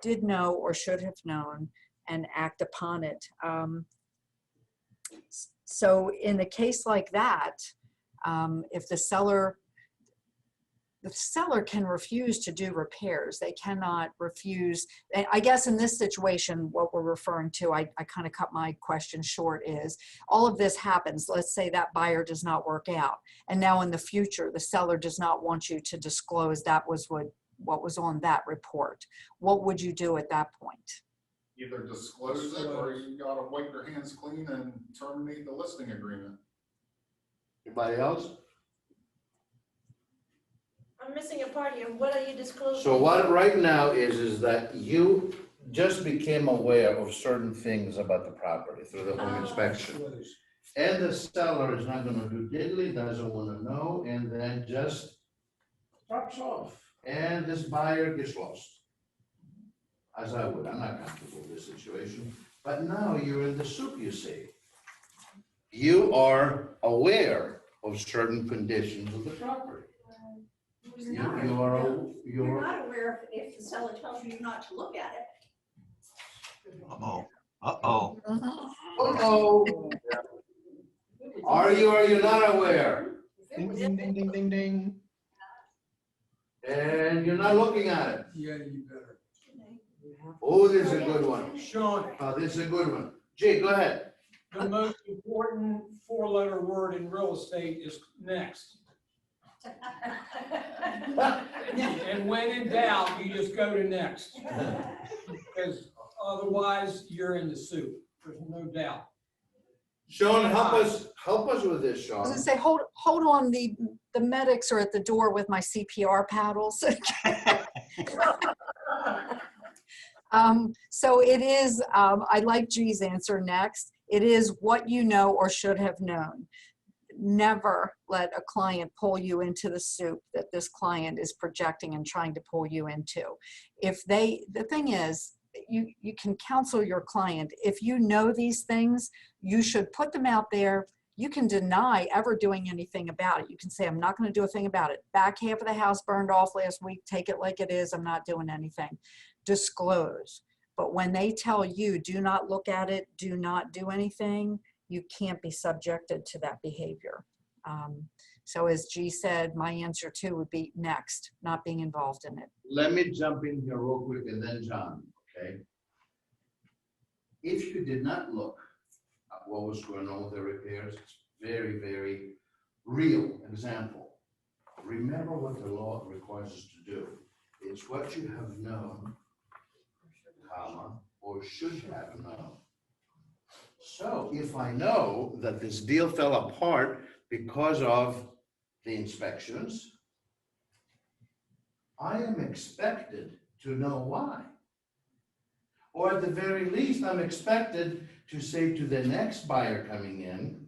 did know or should have known and act upon it. So in a case like that, if the seller can refuse to do repairs, they cannot refuse. I guess in this situation, what we're referring to, I kind of cut my question short, is all of this happens. Let's say that buyer does not work out. And now in the future, the seller does not want you to disclose that was what was on that report. What would you do at that point? Either disclose it or you gotta wipe your hands clean and terminate the listing agreement. Anybody else? I'm missing a part here. What are you disclosing? So what right now is that you just became aware of certain things about the property through the home inspection. And the seller is not gonna do diddly, doesn't wanna know, and then just drops off. And this buyer gets lost. As I would, I'm not comfortable with this situation, but now you're in the soup, you see. You are aware of certain conditions of the property. You're not You're, not aware if the seller tells you not to look at it. Uh-oh, uh-oh. uh-oh. Are you or you're not aware? Ding, ding, ding, ding, ding, ding. And you're not looking at it. Yeah, you better. Oh, this is a good one. Sean, Oh, this is a good one. Jay, go ahead. the most important four-letter word in real estate is next. And when in doubt, you just go to next. Because otherwise, you're in the soup. There's no doubt. Sean, help us with this, I was Sean. gonna say, hold on, the medics are at the door with my CPR paddles. So it is, I like G's answer next. It is what you know or should have known. Never let a client pull you into the soup that this client is projecting and trying to pull you into. The thing is, you can counsel your client. If you know these things, you should put them out there. You can deny ever doing anything about it. You can say, I'm not going to do a thing about it. Back half of the house burned off last week. Take it like it is. I'm not doing anything. Disclose. But when they tell you, do not look at it, do not do anything, you can't be subjected to that behavior. So as G said, my answer too would be next, not being involved in it. Let me jump in here real quick and then John, okay? If you did not look at what was going on with the repairs, it's very, very real example. Remember what the law requires us to do. It's what you have known, comma, or should have known. So if I know that this deal fell apart because of the inspections, I am expected to know why. Or at the very least, I'm expected to say to the next buyer coming in,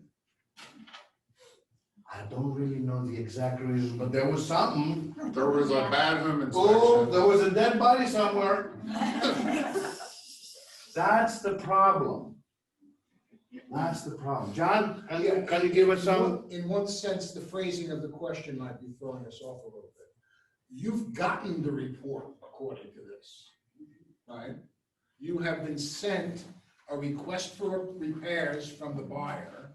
I don't really know the exact reason, but there was something. There was a bad home Oh, inspection. there was a dead body somewhere. That's the problem. That's the problem. John, can you give us some? In one sense, the phrasing of the question might be throwing us off a little bit. You've gotten the report according to this, right? You have been sent a request for repairs from the buyer,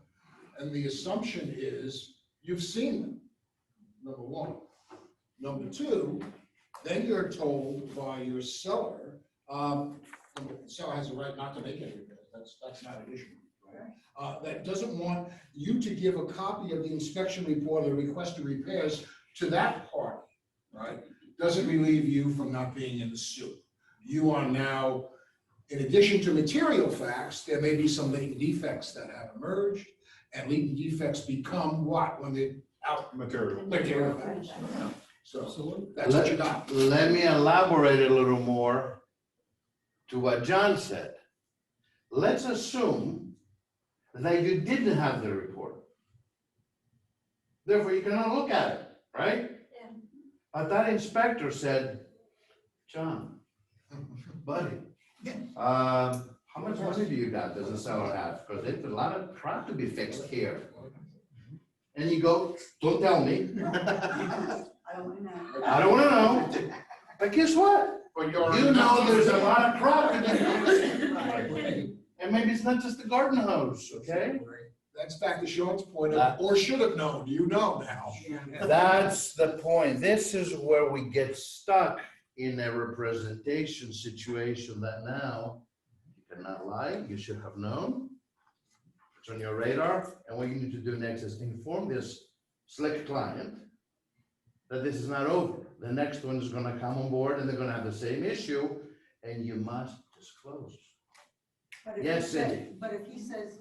and the assumption is you've seen them, number one. Number two, then you're told by your seller, the seller has a right not to make any repairs, that's not an issue. That doesn't want you to give a copy of the inspection report or request of repairs to that party, right? Doesn't relieve you from not being in the suit. You are now, in addition to material facts, there may be some latent defects that have emerged, and latent defects become what when they out Material. material facts. So that's what you got. Let me elaborate a little more to what John said. Let's assume that you didn't have the report. Therefore, you cannot look at it, right? Yeah. But that inspector said, John, buddy, how much money do you got, does the seller have? Because there's a lot of crap to be fixed here. And you go, don't tell me. I don't wanna know. I don't wanna know. But guess what? But You know there's a lot of crap to be fixed. And maybe it's not just the garden hose, okay? That's back to Sean's point of, or should have known, you know now. That's the point. This is where we get stuck in a representation situation that now you cannot lie, you should have known. It's on your radar, and what you need to do next is inform this slick client that this is not over. The next one is gonna come on board and they're gonna have the same issue, and you must disclose. But if Yes, he says- Cindy. But if he says,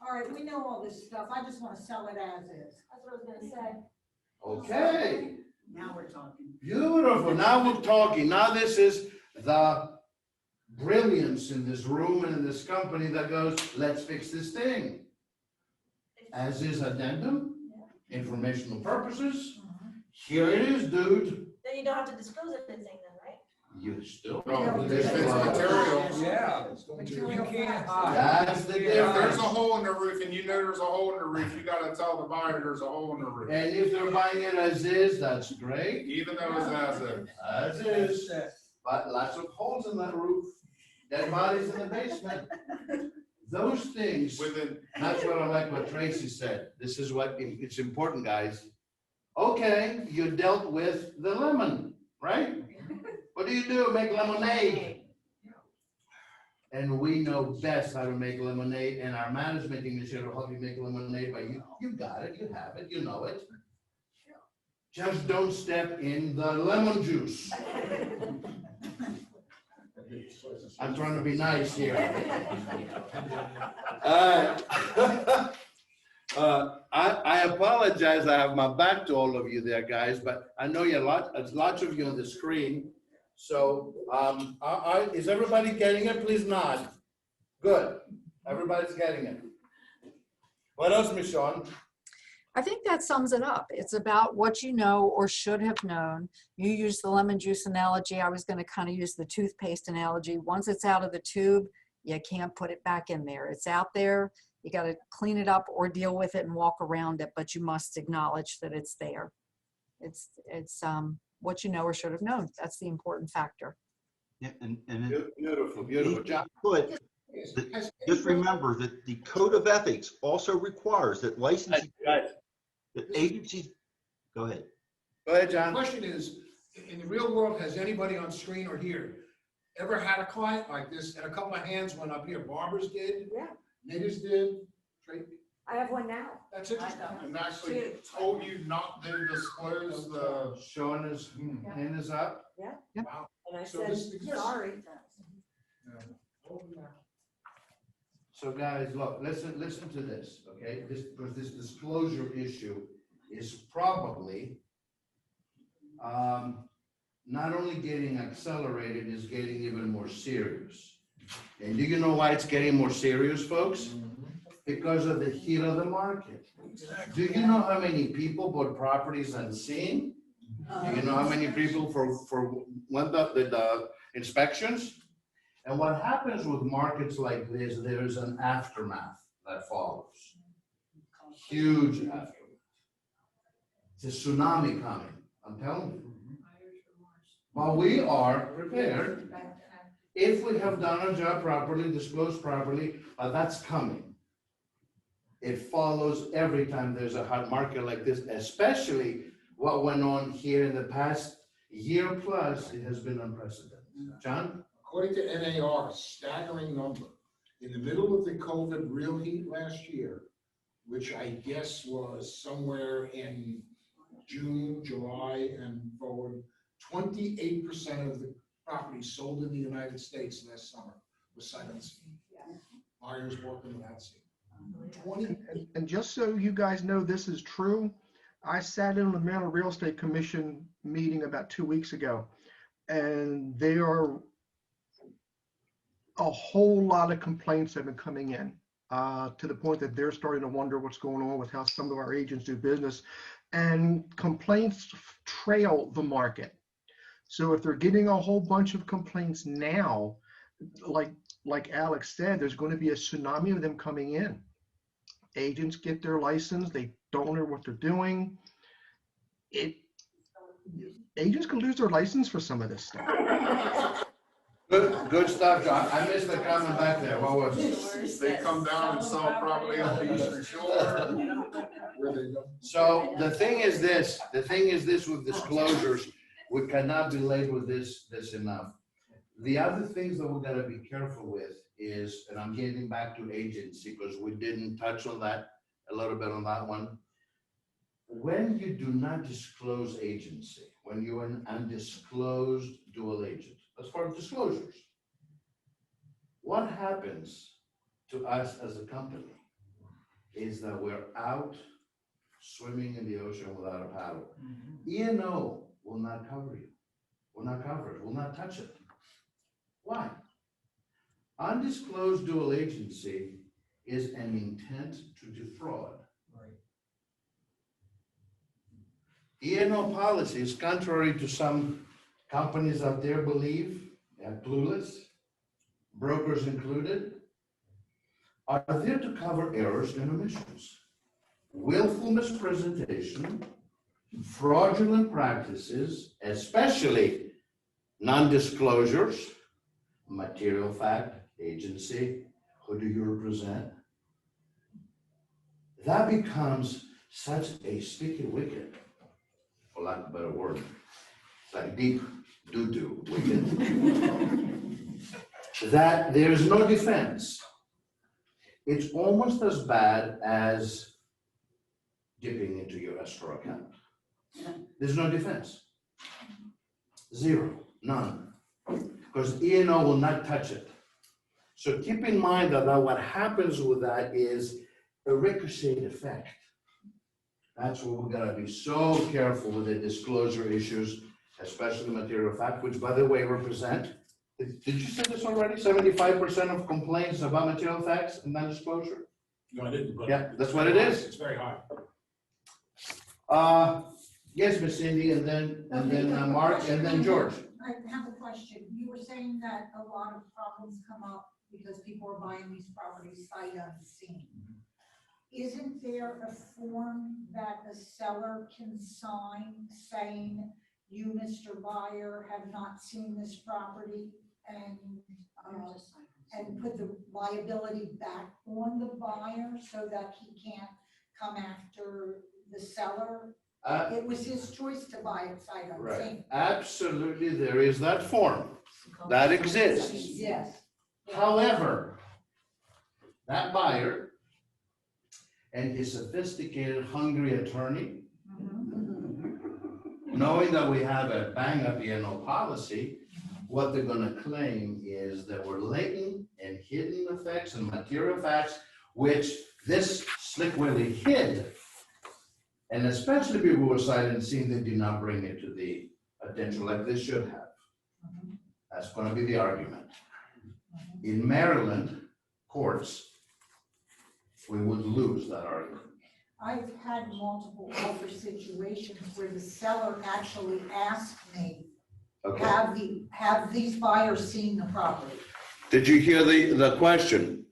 all right, we know all this stuff, I just want to sell it as is. That's what I was gonna say. Okay. Now we're talking. Beautiful, now we're talking, now this is the brilliance in this room and in this company that goes, let's fix this thing. As is addendum, informational purposes, here it is, dude. Then you don't have to disclose anything then, right? You still. No, if it's material. Yeah. Material You can't facts. hide. That's the If there's a difference. hole in the roof and you know there's a hole in the roof, you gotta tell the buyer there's a hole in the roof. And if they're buying it as is, that's great, Even though it's as is. as is, but lots of holes in that roof, dead bodies in the basement. Those things. Within, That's what I like what Tracy said. This is what, it's important, guys. Okay, you dealt with the lemon, right? What do? Make lemonade. And we know best how to make lemonade, and our management English will help you make lemonade, but you got it, you have it, you know it. Just don't step in the lemon juice. I'm trying to be nice here. I apologize, I have my back to all of you there, guys, but I know there's lots of you on the screen. So, is everybody getting it? Please nod. Good, everybody's getting it. What else, Michonne? I think that sums it up. It's about what you know or should have known. You used the lemon juice analogy. I was going to kind of use the toothpaste analogy. Once it's out of the tube, you can't put it back in there. It's out there. You got to clean it up or deal with it and walk around it, but you must acknowledge that it's there. It's what you know or should have known. That's the important factor. Yeah, and Beautiful, beautiful. John? But just remember that the code of ethics also requires that licensing, that agencies, go ahead. Go ahead, The John. question is, in the real world, has anybody on screen or here ever had a client like this? And a couple of hands went up here. Barbara's did. Yeah. Natives did. Tracy- I have one now. That's interesting. and actually told you not to disclose the. Sean is, hand is up. Wow. And I So said, this exists. sorry. So guys, look, listen to this, okay? This disclosure issue is probably not only getting accelerated, it's getting even more serious. And do you know why it's getting more serious, folks? Because of the heat of the market. Do you know how many people bought properties unseen? Do you know how many people went the inspections? And what happens with markets like this, there's an aftermath. that follows. Huge aftermath. It's a tsunami coming, I'm telling you. But we are prepared if we have done our job properly, disclosed properly, but that's coming. It follows every time there's a hot market like this, especially what went on here in the past year plus. It has been unprecedented. John? According to NAR, staggering number, in the middle of the COVID real heat last year, which I guess was somewhere in June, July, and forward, 28% of the properties sold in the United States last summer was sight unseen. Buyers walking without seeing. 20. And just so you guys know this is true, I sat in on the Maryland Real Estate Commission meeting about 2 weeks ago, and there are a whole lot of complaints have been coming in to the point that they're starting to wonder what's going on with how some of our agents do business. And complaints trail the market. So if they're getting a whole bunch of complaints now, like Alex said, there's going to be a tsunami of them coming in. Agents get their license, they don't know what they're doing. Agents can lose their license for some of this stuff. Good stuff, John. I missed the comment back there. What was it? They come down and sell property on the Eastern Shore. So the thing is this with disclosures, we cannot be late with this enough. The other things that we gotta be careful with is, and I'm getting back to agency because we didn't touch on that a little bit on that one. When you do not disclose agency, when you're an undisclosed dual agent, as far as disclosures, what happens to us as a company is that we're out swimming in the ocean without a paddle. E&O will not cover you, will not cover it, will not touch it. Why? Undisclosed dual agency is an intent to defraud. E&O policies, contrary to some companies out there believe, and clueless, brokers included, are there to cover errors and omissions, willful mispresentation, fraudulent practices, especially non-disclosures, material fact, agency, who do you represent? That becomes such a sticky wicket, for lack of a better word. It's like deep doo-doo wicket. That there is no defense. It's almost as bad as dipping into your escrow account. There's no defense. Zero, none. Because E&O will not touch it. So keep in mind that what happens with that is a ricochet effect. That's where we're gonna be so careful with the disclosure issues, especially material fact, which by the way represent, did you say this already? 75% of complaints about material facts and non-disclosure? No, I didn't. But Yeah, that's what it is. It's very high. Yes, Miss Cindy, and then Mark, and then George. I have a question. You were saying that a lot of problems come up because people are buying these properties sight unseen. Isn't there a form that a seller can sign saying, you, Mr. Buyer, have not seen this property, and put the liability back on the buyer so that he can't come after the seller? It was his choice to buy it sight unseen. Right, absolutely, there is that form, that exists. Yes. However, that buyer and his sophisticated, hungry attorney, knowing that we have a bang-up E&O policy, what they're gonna claim is that we're latent and hidden effects and material facts, which this Slick Willie hid. And especially people who were sight unseen, they did not bring it to the attention like they should have. That's gonna be the argument. In Maryland courts, we would lose that argument. I've had multiple offer situations where the seller actually asked me, Okay. have these buyers seen the property? Did you hear the question?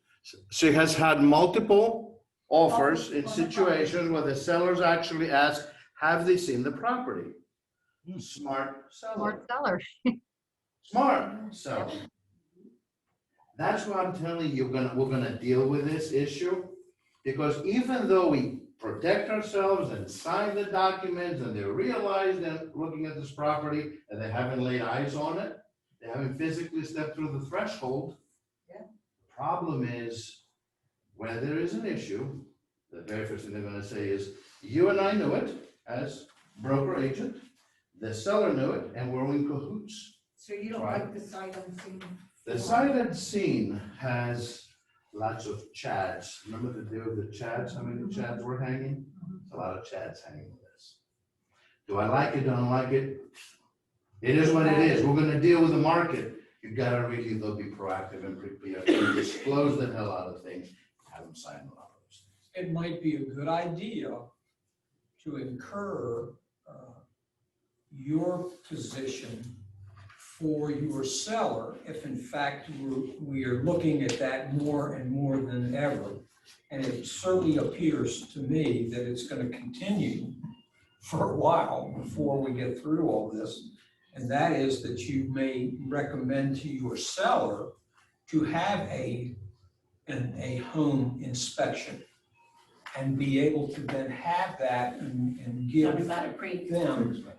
She has had multiple offers in situations where the sellers actually ask, have they seen the property? Smart seller. Smart seller. Smart seller. That's why I'm telling you, we're gonna deal with this issue, because even though we protect ourselves and sign the documents and they realize they're looking at this property and they haven't laid eyes on it, they haven't physically stepped through the threshold. Yeah. The problem is, when there is an issue, the very first thing they're gonna say is, you and I knew it as broker agent, the seller knew it, and we're in cahoots. So you don't Right. like the sight unseen? The sight unseen has lots of chads. Remember the deal with the chads? How many chads were hanging? A lot of chads hanging with this. Do I like it? Don't like it? It is what it is. We're gonna deal with the market. You gotta really, though, be proactive and prepare, disclose the hell out of things, have them sign a lot of those things. It might be a good idea to incur your position for your seller if in fact we are looking at that more and more than ever. And it certainly appears to me that it's going to continue for a while before we get through all this. And that is that you may recommend to your seller to have a home inspection and be able to then have that and give them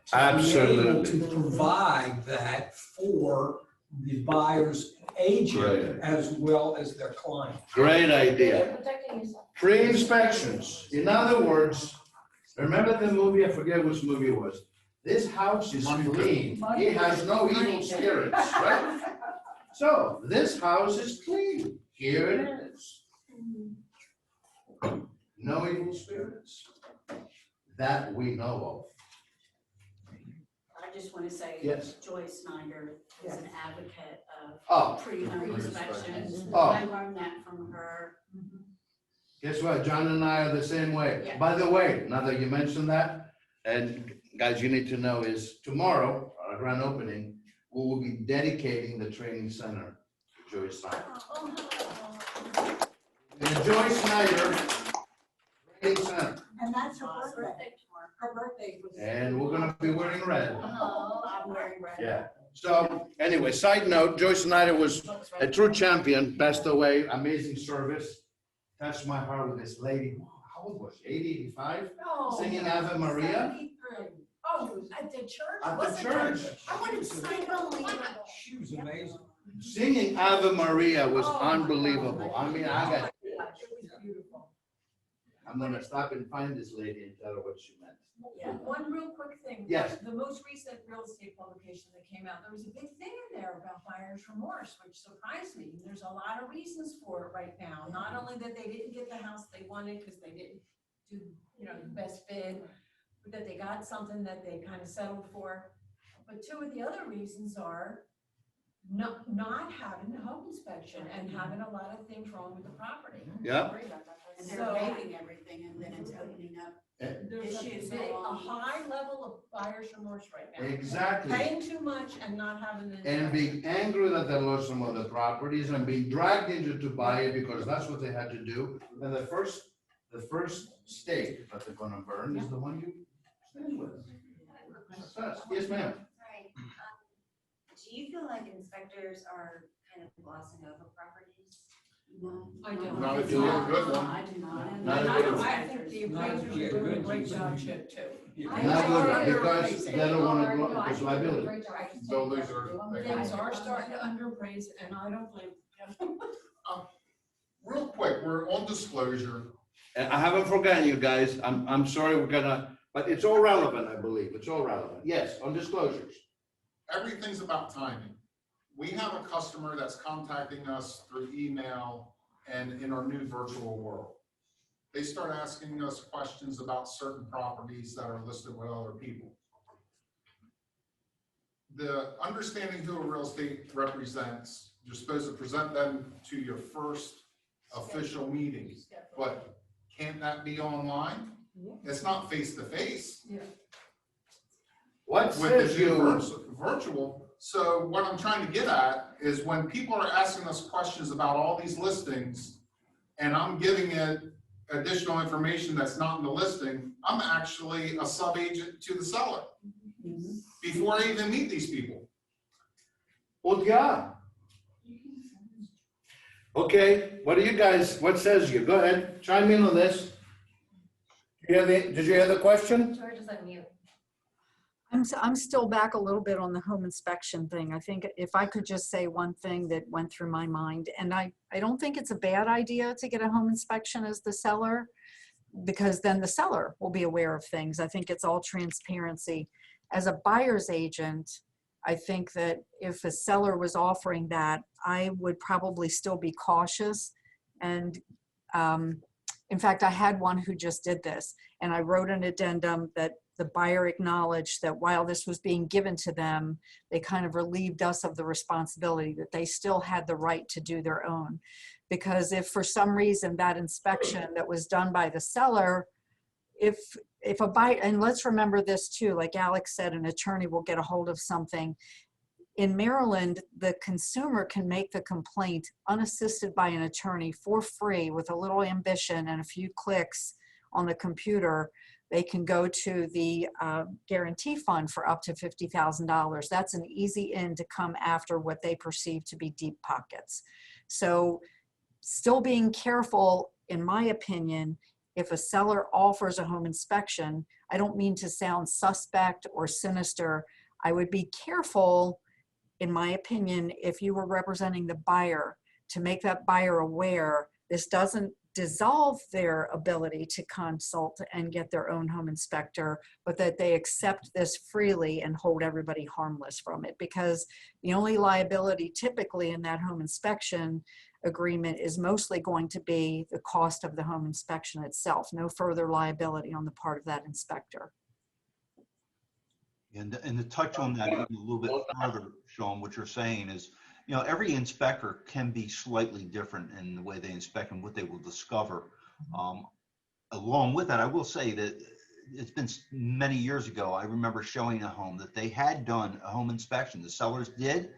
to be able to provide that for the buyer's agent Great. as well as their client. Great You're idea. protecting yourself. Pre-inspections. In other words, remember the movie, I forget which movie it was. This house is clean. It has no evil spirits, right? So this house is clean. Here it is. No evil spirits that we know I just want to say, Yes. Joyce Snyder is an advocate of. of pre-home inspections. Oh. I learned that from her. Guess what? John and I are the same way. Yeah. By the way, now that you mentioned that, and guys, you need to know is tomorrow, our grand opening, we will be dedicating the training center to Joyce Snyder. And Joyce Snyder Training Center. And that's her birthday. Birthday tomorrow. Her birthday was. And we're gonna be wearing red. Oh, I'm wearing red. Yeah. So anyway, side note, Joyce Snyder was a true champion, passed away, amazing service. Touched my heart with this lady, how old was she, 80, 85? Singing Ave Maria. Oh, at the church? At the church. I wanted to say, She was amazing. Singing Ave Maria was Oh. unbelievable. I mean, it was beautiful. I'm gonna stop and find this lady and tell her what she meant. Yeah. One real quick thing. Yes. The most recent real estate publication that came out, there was a big thing in there about buyer's remorse, which surprised me. There's a lot of reasons for it right now. Not only that they didn't get the house they wanted because they didn't do, the best bid, but that they got something that they kind of settled for. But two of the other reasons are not having a home inspection and having a lot of things wrong with the property. Yeah. And they're So- waiving everything and then it's opening up. There's Issues a along. high level of buyer's remorse right now. Exactly. Paying too much and not having the. And being angry that they lost some of the properties and being dragged into to buy it because that's what they had to do. And the first stake that they're gonna burn is the one you stand with. Success. Yes, ma'am. Right. Do you feel like inspectors are kind of glossing over properties? No. I don't. Not if you do a good one. I do not. Not And a good one. I think the appraisers are doing a great job too. Not good, because they don't wanna go, because liability. Buildings are. Things are starting to underappraise and I don't blame them. Real quick, we're on disclosure. And I haven't forgotten you guys. I'm sorry, but it's all relevant, I believe. It's all relevant. Yes, on disclosures. Everything's about timing. We have a customer that's contacting us through email and in our new virtual world. They start asking us questions about certain properties that are listed with other people. The understanding who a real estate represents, you're supposed to present them to your first official meeting, but can't that be online? It's not face to face. What With the says new you? virtual. So what I'm trying to get at is when people are asking us questions about all these listings, and I'm giving it additional information that's not in the listing, I'm actually a sub-agent to the seller before I even meet these people. Well, yeah. Okay, what do you guys, what says you? Go ahead, chime in on this. Did you hear the question? George is on mute. I'm still back a little bit on the home inspection thing. I think if I could just say one thing that went through my mind, and I don't think it's a bad idea to get a home inspection as the seller, because then the seller will be aware of things. I think it's all transparency. As a buyer's agent, I think that if a seller was offering that, I would probably still be cautious. And in fact, I had one who just did this, and I wrote an addendum that the buyer acknowledged that while this was being given to them, they kind of relieved us of the responsibility, that they still had the right to do their own. Because if for some reason that inspection that was done by the seller, if a buyer, and let's remember this too, like Alex said, an attorney will get a hold of something. In Maryland, the consumer can make the complaint unassisted by an attorney for free with a little ambition and a few clicks on the computer. They can go to the guarantee fund for up to $50,000. That's an easy in to come after what they perceive to be deep pockets. So still being careful, in my opinion, if a seller offers a home inspection, I don't mean to sound suspect or sinister. I would be careful, in my opinion, if you were representing the buyer, to make that buyer aware this doesn't dissolve their ability to consult and get their own home inspector, but that they accept this freely and hold everybody harmless from it. Because the only liability typically in that home inspection agreement is mostly going to be the cost of the home inspection itself, no further liability on the part of that inspector. And to touch on that even a little bit further, Sean, what you're saying is, you know, every inspector can be slightly different in the way they inspect and what they will discover. Along with that, I will say that it's been many years ago, I remember showing a home that they had done a home inspection. The sellers did.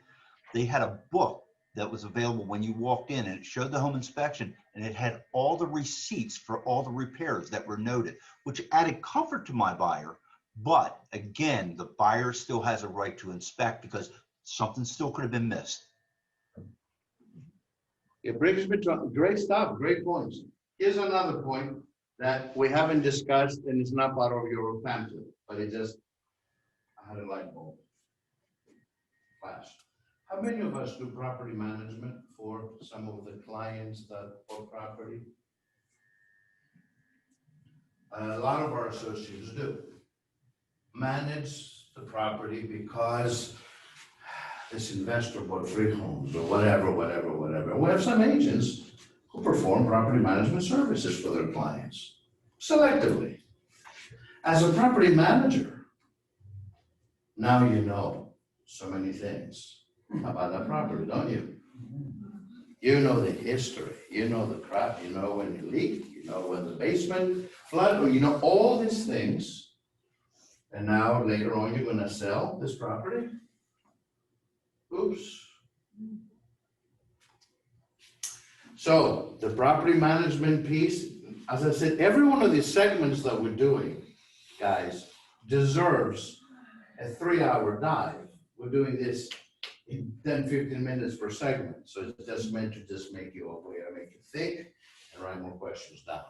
They had a book that was available when you walked in, and it showed the home inspection, and it had all the receipts for all the repairs that were noted, which added comfort to my buyer. But again, the buyer still has a right to inspect because something still could have been missed. It brings me to great stuff, great points. Here's another point that we haven't discussed, and it's not part of your pamphlet, but it just, I had a light bulb flash. How many of us do property management for some of the clients that own property? A lot of our associates do. Manage the property because this investor bought 3 homes or whatever. We have some agents who perform property management services for their clients selectively. As a property manager, now you know so many things about that property, don't you? You know the history, you know the crap, you know when it leaked, you know when the basement flooded, you know all these things. And now later on, you're gonna sell this property? Oops. So the property management piece, as I said, every one of these segments that we're doing, guys, deserves a 3-hour dive. We're doing this in 10, 15 minutes per segment. So it's just meant to just make you aware, make you think, and write more questions down.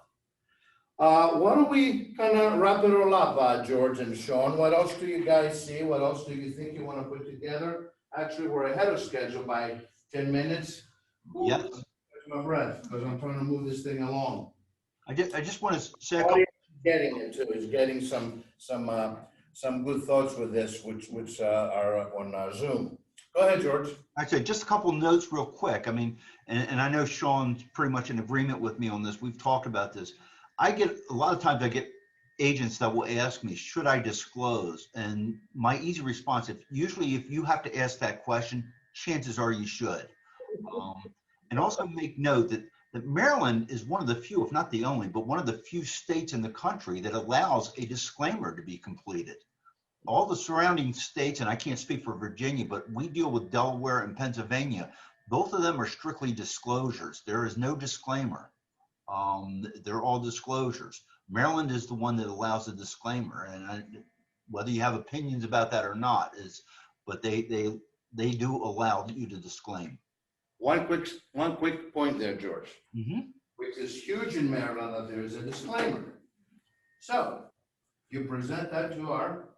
Why don't we kind of wrap it all up, George and Sean? What else do you guys see? What else do you think you want to put together? Actually, we're ahead of schedule by 10 minutes. Yes. Catch my breath, because I'm trying to move this thing along. I just want to say a couple. Audience is getting it too, is getting some good thoughts with this, which are on Zoom. Go ahead, George. I'd say just a couple notes real quick. I mean, and I know Sean's pretty much in agreement with me on this. We've talked about this. A lot of times I get agents that will ask me, should I disclose? And my easy response, usually if you have to ask that question, chances are you should. And also make note that Maryland is one of the few, if not the only, but one of the few states in the country that allows a disclaimer to be completed. All the surrounding states, and I can't speak for Virginia, but we deal with Delaware and Pennsylvania. Both of them are strictly disclosures. There is no disclaimer. They're all disclosures. Maryland is the one that allows a disclaimer, and whether you have opinions about that or not but they do allow you to disclaim. One quick point there, George. Which is huge in Maryland, that there is a disclaimer. So you present that to our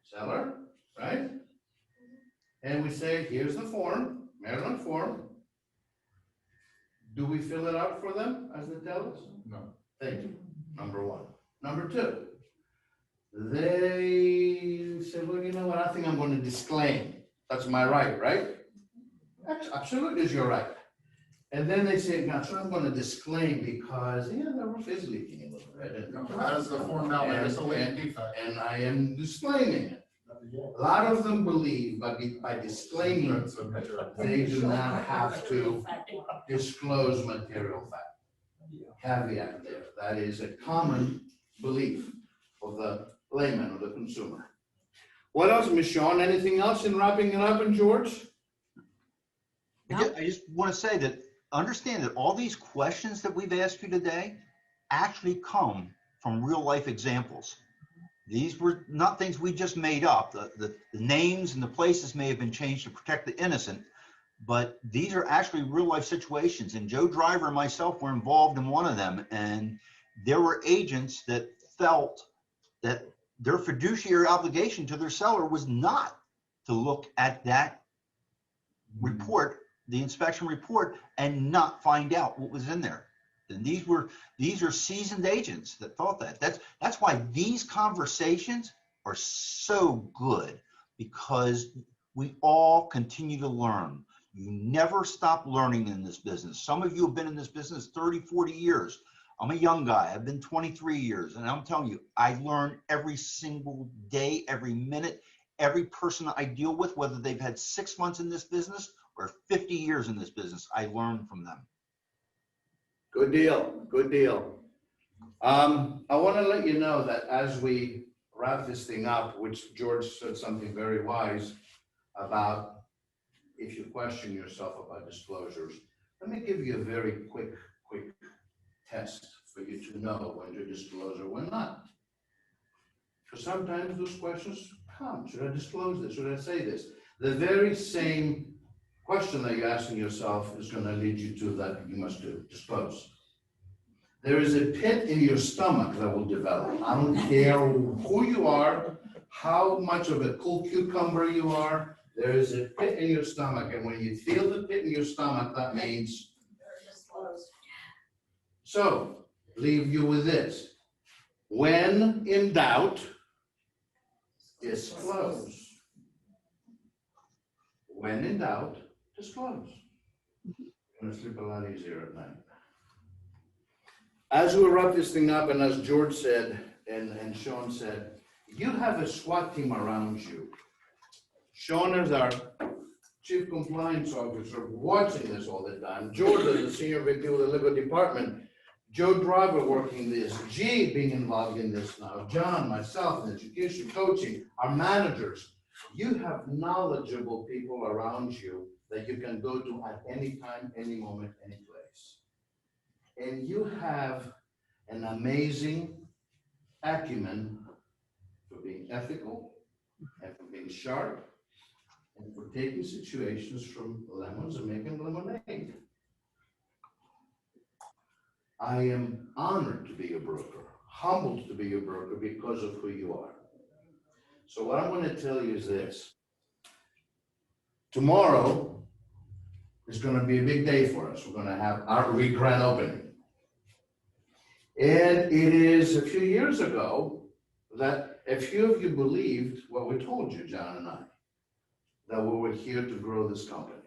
seller, right? And we say, here's the form, Maryland form. Do we fill it out for them as they tell us? No. Thank you, number one. Number two, they say, well, you know what, I think I'm going to disclaim. That's my right, right? Absolutely is your right. And then they say, now, so I'm going to disclaim because, the roof is leaking a little bit. That is the form now, it's a latent defect. And I am disclaiming it. A lot of them believe by disclaiming, they do not have to disclose material fact. Caveat there. That is a common belief of the layman or the consumer. What else, Ms. Shawn? Anything else in wrapping it up, and George? I just want to say that understand that all these questions that we've asked you today actually come from real life examples. These were not things we just made up. The names and the places may have been changed to protect the innocent, but these are actually real life situations. And Joe Driver and myself were involved in one of them. And there were agents that felt that their fiduciary obligation to their seller was not to look at that report, the inspection report, and not find out what was in there. And these are seasoned agents that thought that. That's why these conversations are so good, because we all continue to learn. You never stop learning in this business. Some of you have been in this business 30, 40 years. I'm a young guy. I've been 23 years. And I'm telling you, I learn every single day, every minute, every person I deal with, whether they've had 6 months in this business or 50 years in this business, I learn from them. Good deal, good deal. I want to let you know that as we wrap this thing up, which George said something very wise about if you question yourself about disclosures, let me give you a very quick test for you to know when to disclose or when not. Because sometimes those questions come. Should I disclose this? Should I say this? The very same question that you're asking yourself is going to lead you to that you must disclose. There is a pit in your stomach that will develop. I don't care who you are, how much of a cool cucumber you are, there is a pit in your stomach. And when you feel the pit in your stomach, that means. So, leave you with this. When in doubt, disclose. When in doubt, disclose. You're gonna sleep a lot easier at night. As we wrap this thing up, and as George said, and Shawn said, you have a SWAT team around you. Shawn is our Chief Compliance Officer watching this all the time. George is the Senior VP of the Legal Department. Joe Driver working this. G being involved in this now. John, myself, in education, coaching, our managers. You have knowledgeable people around you that you can go to at any time, any moment, any place. And you have an amazing acumen for being ethical and for being sharp and for taking situations from lemons and making lemonade. I am honored to be a broker, humbled to be a broker because of who you are. So what I'm going to tell you is this. Tomorrow is going to be a big day for us. We're going to have our grand opening. And it is a few years ago that a few of you believed what we told you, John and I, that we were here to grow this company.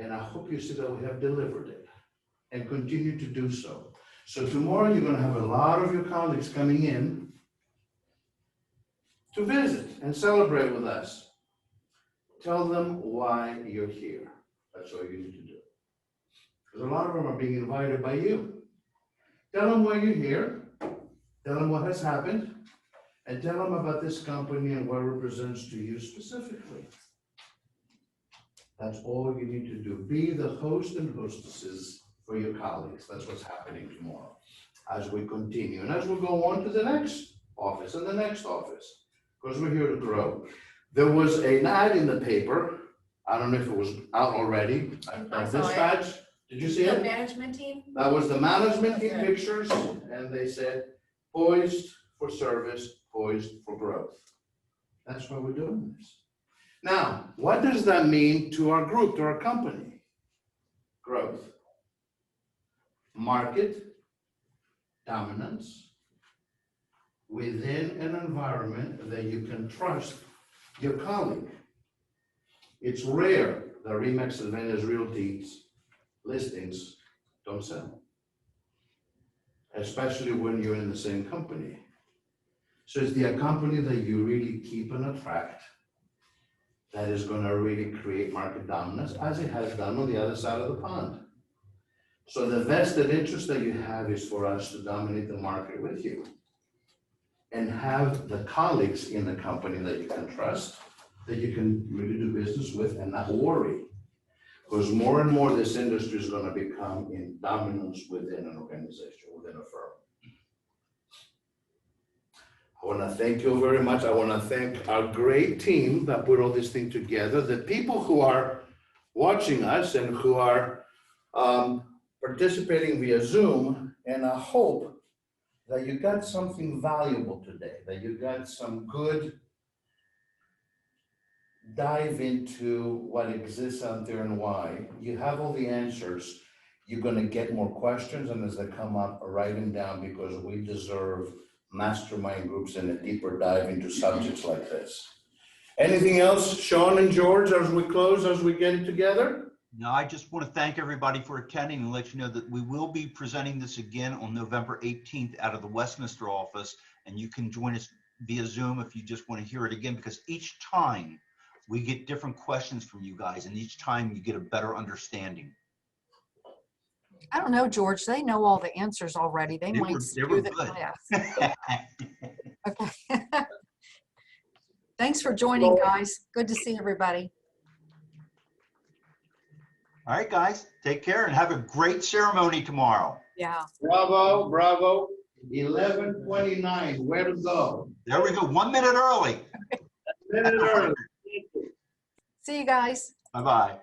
And I hope you see that we have delivered it and continue to do so. So tomorrow you're going to have a lot of your colleagues coming in to visit and celebrate with us. Tell them why you're here. That's all you need to do. Because a lot of them are being invited by you. Tell them why you're here. Tell them what has happened. And tell them about this company and what it represents to you specifically. That's all you need to do. Be the host and hostesses for your colleagues. That's what's happening tomorrow as we continue and as we go on to the next office and the next office, because we're here to grow. There was an ad in the paper. I don't know if it was out already. I saw it. Dispatch. Did you see The it? management team? That was the management team Okay. pictures, and they said, poised for service, poised for growth. That's why we're doing this. Now, what does that mean to our group, to our company? Growth. Market dominance within an environment that you can trust your colleague. It's rare that Remax Advantage Realty's listings don't sell, especially when you're in the same company. So it's the company that you really keep and attract that is going to really create market dominance, as it has done on the other side of the pond. So the vested interest that you have is for us to dominate the market with you and have the colleagues in the company that you can trust, that you can really do business with and not worry. Because more and more this industry is going to become in dominance within an organization, within a firm. I want to thank you very much. I want to thank our great team that put all this thing together, the people who are watching us and who are participating via Zoom, and I hope that you got something valuable today, that you got some good dive into what exists out there and why. You have all the answers. You're going to get more questions, and as they come up, write them down, because we deserve mastermind groups and a deeper dive into subjects like this. Anything else, Sean and George, as we close, as we get it together? No, I just want to thank everybody for attending and let you know that we will be presenting this again on November 18th out of the Westminster office, and you can join us via Zoom if you just want to hear it again, because each time we get different questions from you guys, and each time you get a better understanding. I don't know, George, they know all the answers already. They might were skew the good. class. Okay. Thanks for joining, guys. Good to see everybody. All right, guys, take care and have a great ceremony tomorrow. Yeah. Bravo, bravo. 11:29, where to go? There we go, 1 minute early. Minute early. See you guys. Bye-bye.